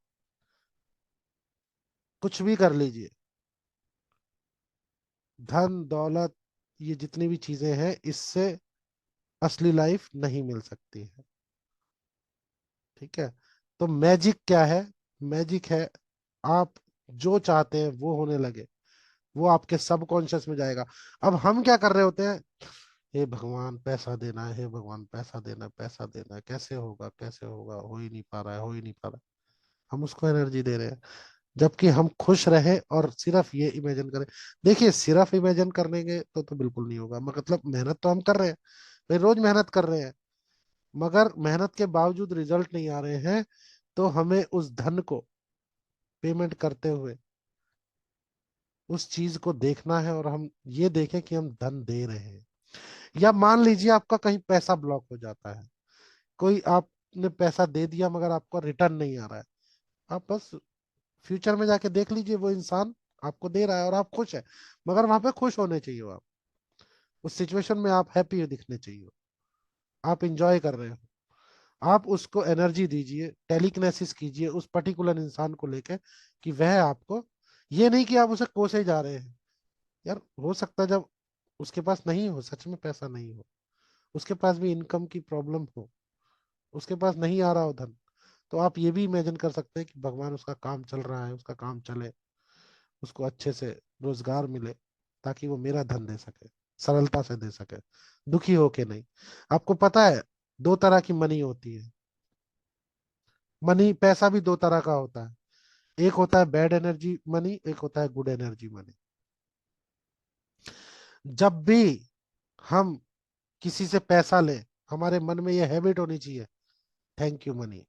कुछ भी कर लीजिए, धन दौलत, ये जितनी भी चीजें हैं, इससे असली लाइफ नहीं मिल सकती है। ठीक है? तो मैजिक क्या है? मैजिक है आप जो चाहते हैं वो होने लगे, वो आपके सबकॉन्शियस में जाएगा। अब हम क्या कर रहे होते हैं? हे भगवान पैसा देना है, हे भगवान पैसा देना, पैसा देना है, कैसे होगा, कैसे होगा, हो ही नहीं पा रहा है, हो ही नहीं पा रहा है। हम उसको एनर्जी दे रहे हैं, जबकि हम खुश रहे और सिर्फ ये इमेजिन करें। देखिए सिर्फ इमेजिन करने के तो बिल्कुल नहीं होगा, मतलब मेहनत तो हम कर रहे हैं भाई, रोज मेहनत कर रहे हैं, मगर मेहनत के बावजूद रिजल्ट नहीं आ रहे हैं, तो हमें उस धन को पेमेंट करते हुए उस चीज को देखना है, और हम ये देखें कि हम धन दे रहे हैं। या मान लीजिए आपका कहीं पैसा ब्लॉक हो जाता है, कोई आपने पैसा दे दिया मगर आपको रिटर्न नहीं आ रहा है, आप बस फ्यूचर में जाके देख लीजिए वो इंसान आपको दे रहा है और आप खुश है, मगर वहां पे खुश होने चाहिए हो आप, उस सिचुएशन में आप हैप्पी दिखने चाहिए हो, आप इंजॉय कर रहे हो। आप उसको एनर्जी दीजिए, टेलीकिनेसिस कीजिए उस पर्टिकुलर इंसान को लेकर कि वह आपको, ये नहीं कि आप उसे कोसे जा रहे हैं। यार हो सकता है जब उसके पास नहीं हो, सच में पैसा नहीं हो, उसके पास भी इनकम की प्रॉब्लम हो, उसके पास नहीं आ रहा हो धन, तो आप ये भी इमेजिन कर सकते हैं कि भगवान उसका काम चल रहा है, उसका काम चले, उसको अच्छे से रोजगार मिले, ताकि वो मेरा धन दे सके, सरलता से दे सके, दुखी होके नहीं। आपको पता है दो तरह की मनी होती है, मनी पैसा भी दो तरह का होता है, एक होता है बैड एनर्जी मनी, एक होता है गुड एनर्जी मनी। जब भी हम किसी से पैसा लें, हमारे मन में यह हैबिट होनी चाहिए, थैंक यू मनी।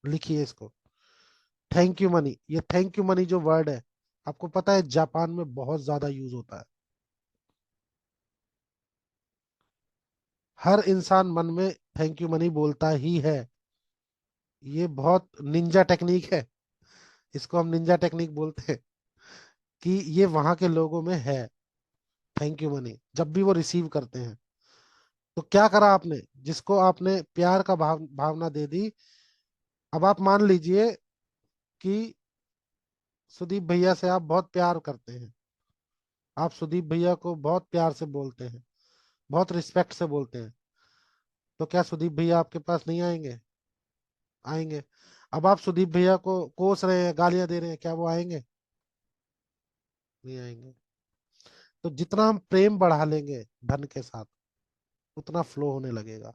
लिखिए इसको, थैंक यू मनी। ये थैंक यू मनी जो वर्ड है, आपको पता है जापान में बहुत ज्यादा यूज होता है। हर इंसान मन में थैंक यू मनी बोलता ही है। ये बहुत निंजा टेक्निक है, इसको हम निंजा टेक्निक बोलते हैं, कि ये वहां के लोगों में है। थैंक यू मनी जब भी वो रिसीव करते हैं, तो क्या करा आपने, जिसको आपने प्यार का भावना दे दी। अब आप मान लीजिए कि सुदीप भैया से आप बहुत प्यार करते हैं, आप सुदीप भैया को बहुत प्यार से बोलते हैं, बहुत रिस्पेक्ट से बोलते हैं, तो क्या सुदीप भैया आपके पास नहीं आएंगे? आएंगे। अब आप सुदीप भैया को कोस रहे हैं, गालियां दे रहे हैं, क्या वो आएंगे? नहीं आएंगे। तो जितना हम प्रेम बढ़ा लेंगे धन के साथ, उतना फ्लो होने लगेगा।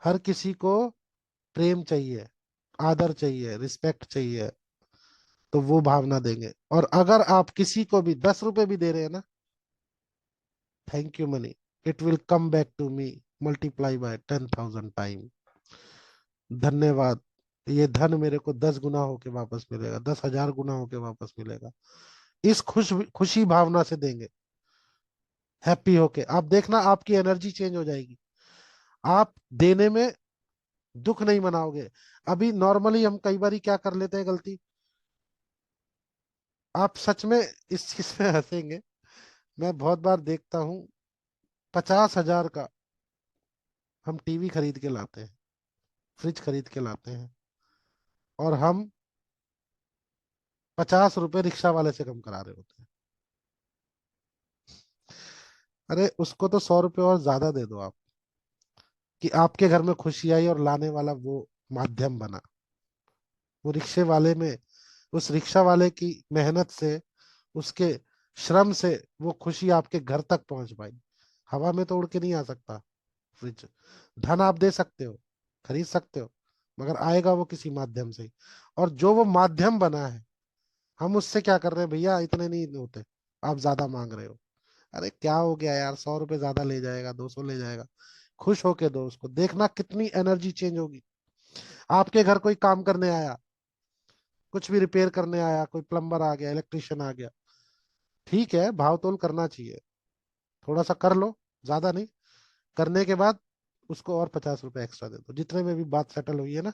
हर किसी को प्रेम चाहिए, आदर चाहिए, रिस्पेक्ट चाहिए, तो वो भावना देंगे। और अगर आप किसी को भी 10 रुपए भी दे रहे हैं ना, thank you money, it will come back to me multiply by 10,000 time. धन्यवाद, ये धन मेरे को 10 गुना होके वापस मिलेगा, 10,000 गुना होके वापस मिलेगा। इस खुशी भावना से देंगे, हैप्पी होके, आप देखना आपकी एनर्जी चेंज हो जाएगी। आप देने में दुख नहीं मनाओगे। अभी नॉर्मली हम कई बार क्या कर लेते हैं गलती, आप सच में इस चीज में हंसेंगे, मैं बहुत बार देखता हूँ, 50,000 का हम टीवी खरीद के लाते हैं, फ्रिज खरीद के लाते हैं, और हम 50 रुपए रिक्शा वाले से कम करा रहे होते हैं। अरे उसको तो 100 रुपए और ज्यादा दे दो आप, कि आपके घर में खुशी आई और लाने वाला वो माध्यम बना। वो रिक्शे वाले में, उस रिक्शा वाले की मेहनत से, उसके श्रम से वो खुशी आपके घर तक पहुंच पाई। हवा में तो उड़ के नहीं आ सकता फ्रिज। धन आप दे सकते हो, खरीद सकते हो, मगर आएगा वो किसी माध्यम से ही। और जो वो माध्यम बना है, हम उससे क्या कर रहे हैं, भैया इतने नहीं होते, आप ज्यादा मांग रहे हो। अरे क्या हो गया यार, 100 रुपए ज्यादा ले जाएगा, 200 ले जाएगा, खुश होके दो उसको, देखना कितनी एनर्जी चेंज होगी। आपके घर कोई काम करने आया, कुछ भी रिपेयर करने आया, कोई प्लम्बर आ गया, इलेक्ट्रिशियन आ गया, ठीक है भाव तोल करना चाहिए, थोड़ा सा कर लो, ज्यादा नहीं। करने के बाद उसको और 50 रुपए एक्स्ट्रा दे दो, जितने में भी बात सेटल हुई है ना,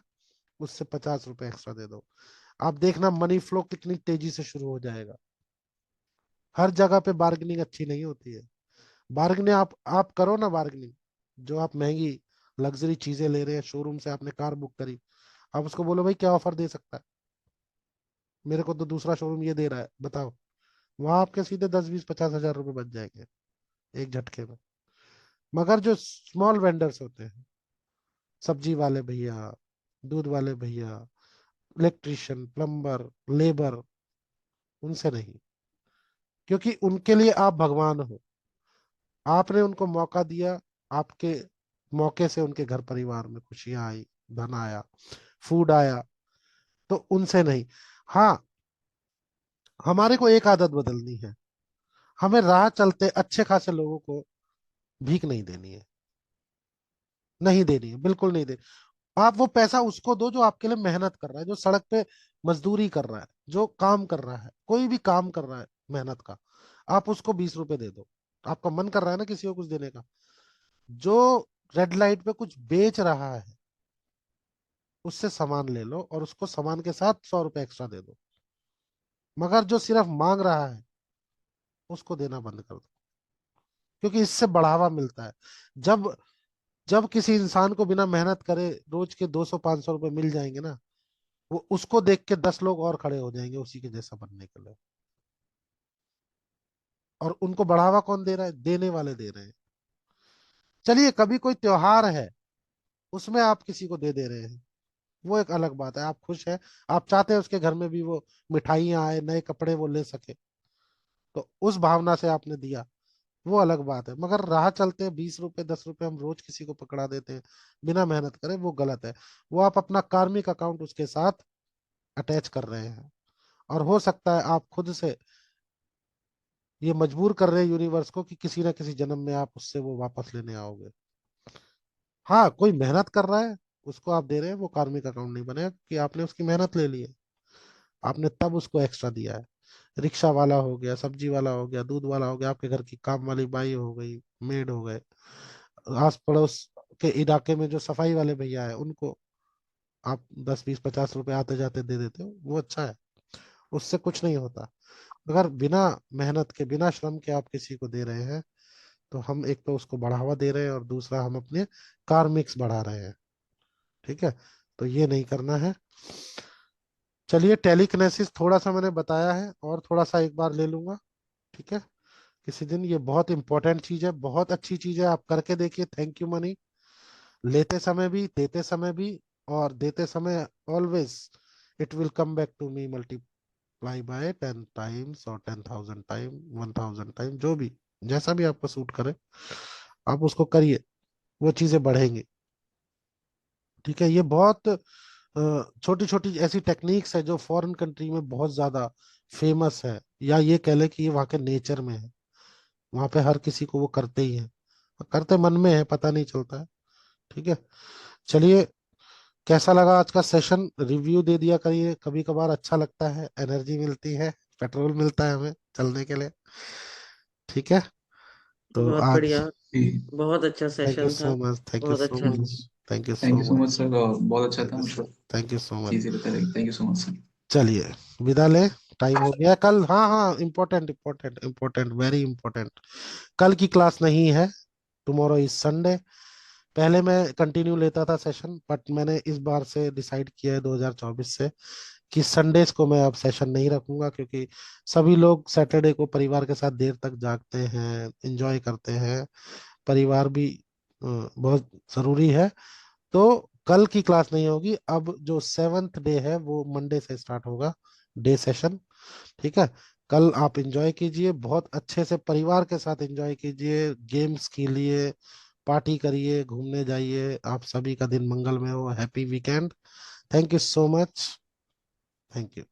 उससे 50 रुपए एक्स्ट्रा दे दो। आप देखना मनी फ्लो कितनी तेजी से शुरू हो जाएगा। हर जगह पे बार्गेनिंग अच्छी नहीं होती है। बार्गेनिंग आप करो ना, बार्गेनिंग, जो आप महंगी लग्जरी चीजें ले रहे हैं, शोरूम से आपने कार बुक करी, आप उसको बोलो भाई क्या ऑफर दे सकता है, मेरे को तो दूसरा शोरूम ये दे रहा है, बताओ। वहां आपके सीधे 10, 20, 50 हजार रुपए बच जाएंगे एक झटके में। मगर जो स्मॉल वेंडर्स होते हैं, सब्जी वाले भैया, दूध वाले भैया, इलेक्ट्रिशियन, प्लम्बर, लेबर, उनसे नहीं, क्योंकि उनके लिए आप भगवान हो। आपने उनको मौका दिया, आपके मौके से उनके घर परिवार में खुशियां आई, धन आया, फूड आया, तो उनसे नहीं। हाँ, हमारे को एक आदत बदलनी है, हमें राह चलते अच्छे खासे लोगों को भीख नहीं देनी है, नहीं देनी है, बिल्कुल नहीं देनी। आप वो पैसा उसको दो जो आपके लिए मेहनत कर रहा है, जो सड़क पे मजदूरी कर रहा है, जो काम कर रहा है, कोई भी काम कर रहा है मेहनत का, आप उसको 20 रुपए दे दो। आपका मन कर रहा है ना किसी को कुछ देने का, जो रेड लाइट पे कुछ बेच रहा है, उससे सामान ले लो और उसको सामान के साथ 100 रुपए एक्स्ट्रा दे दो। मगर जो सिर्फ मांग रहा है उसको देना बंद कर दो, क्योंकि इससे बढ़ावा मिलता है। जब जब किसी इंसान को बिना मेहनत करे रोज के 200-500 रुपए मिल जाएंगे ना, वो उसको देख के 10 लोग और खड़े हो जाएंगे उसी के जैसा बनने के लिए। और उनको बढ़ावा कौन दे रहा है? देने वाले दे रहे हैं। चलिए, कभी कोई त्योहार है, उसमें आप किसी को दे रहे हैं, वो एक अलग बात है। आप खुश हैं, आप चाहते हैं उसके घर में भी वो मिठाइयाँ आए, नए कपड़े वो ले सके, तो उस भावना से आपने दिया, वो अलग बात है। मगर राह चलते 20 रुपए 10 रुपए हम रोज किसी को पकड़ा देते हैं बिना मेहनत करे, वो गलत है। वो आप अपना कार्मिक अकाउंट उसके साथ अटैच कर रहे हैं। और हो सकता है आप खुद से ये मजबूर कर रहे हैं यूनिवर्स को कि किसी ना किसी जन्म में आप उससे वो वापस लेने आओगे। हाँ, कोई मेहनत कर रहा है, उसको आप दे रहे हैं, वो कार्मिक अकाउंट नहीं बनेगा, कि आपने उसकी मेहनत ले ली है, आपने तब उसको एक्स्ट्रा दिया है। रिक्शा वाला हो गया, सब्जी वाला हो गया, दूध वाला हो गया, आपके घर की काम वाली बाई हो गई, मेड हो गए, आस पड़ोस के इलाके में जो सफाई वाले भैया है, उनको आप 10 20 50 रुपए आते जाते दे देते हो, वो अच्छा है। उससे कुछ नहीं होता। अगर बिना मेहनत के, बिना श्रम के आप किसी को दे रहे हैं, तो हम एक तो उसको बढ़ावा दे रहे हैं, और दूसरा हम अपने कार्मिक्स बढ़ा रहे हैं। ठीक है, तो ये नहीं करना है। चलिए, टेलीकिनेसिस थोड़ा सा मैंने बताया है, और थोड़ा सा एक बार ले लूंगा। ठीक है, किसी दिन। ये बहुत इंपॉर्टेंट चीज है, बहुत अच्छी चीज है, आप करके देखिए। थैंक यू मनी, लेते समय भी, देते समय भी, और देते समय always it will come back to me multiply by 10 times, और 10,000 टाइम, 1,000 टाइम, जो भी, जैसा भी आपको सूट करे आप उसको करिए, वो चीजें बढ़ेंगी। ठीक है, ये बहुत छोटी छोटी ऐसी टेक्निक्स है जो फॉरेन कंट्री में बहुत ज्यादा फेमस है, या ये कह ले कि ये वहाँ के नेचर में है। वहाँ पे हर किसी को वो करते ही है, करते मन में है, पता नहीं चलता है। ठीक है, चलिए, कैसा लगा आज का सेशन? रिव्यू दे दिया करिए, कभी कभार अच्छा लगता है, एनर्जी मिलती है, पेट्रोल मिलता है हमें चलने के लिए। ठीक है, तो बहुत आज बढ़िया। जी। बहुत अच्छा थैंक यू सेशन था। सो मच, थैंक यू बहुत सो अच्छा। Much, thank you thank so you so much, much sir, और बहुत अच्छा थैंक था, यू, मतलब थैंक यू सो मच। चीजें बता रहे। Thank you so much sir. चलिए, विदा ले, टाइम हो गया। कल, हाँ हाँ, important important important, very important, कल की क्लास नहीं है। Tomorrow is Sunday. पहले मैं कंटिन्यू लेता था सेशन, बट मैंने इस बार से डिसाइड किया है 2024 से कि संडेज को मैं अब सेशन नहीं रखूंगा, क्योंकि सभी लोग सैटरडे को परिवार के साथ देर तक जागते हैं, एंजॉय करते हैं। परिवार भी बहुत जरूरी है। तो कल की क्लास नहीं होगी। अब जो 7th डे है वो मंडे से स्टार्ट होगा, डे सेशन। ठीक है, कल आप एंजॉय कीजिए, बहुत अच्छे से परिवार के साथ एंजॉय कीजिए, गेम्स खेलिए, पार्टी करिए, घूमने जाइए। आप सभी का दिन मंगलमय हो। Happy weekend. Thank you so much. Thank you.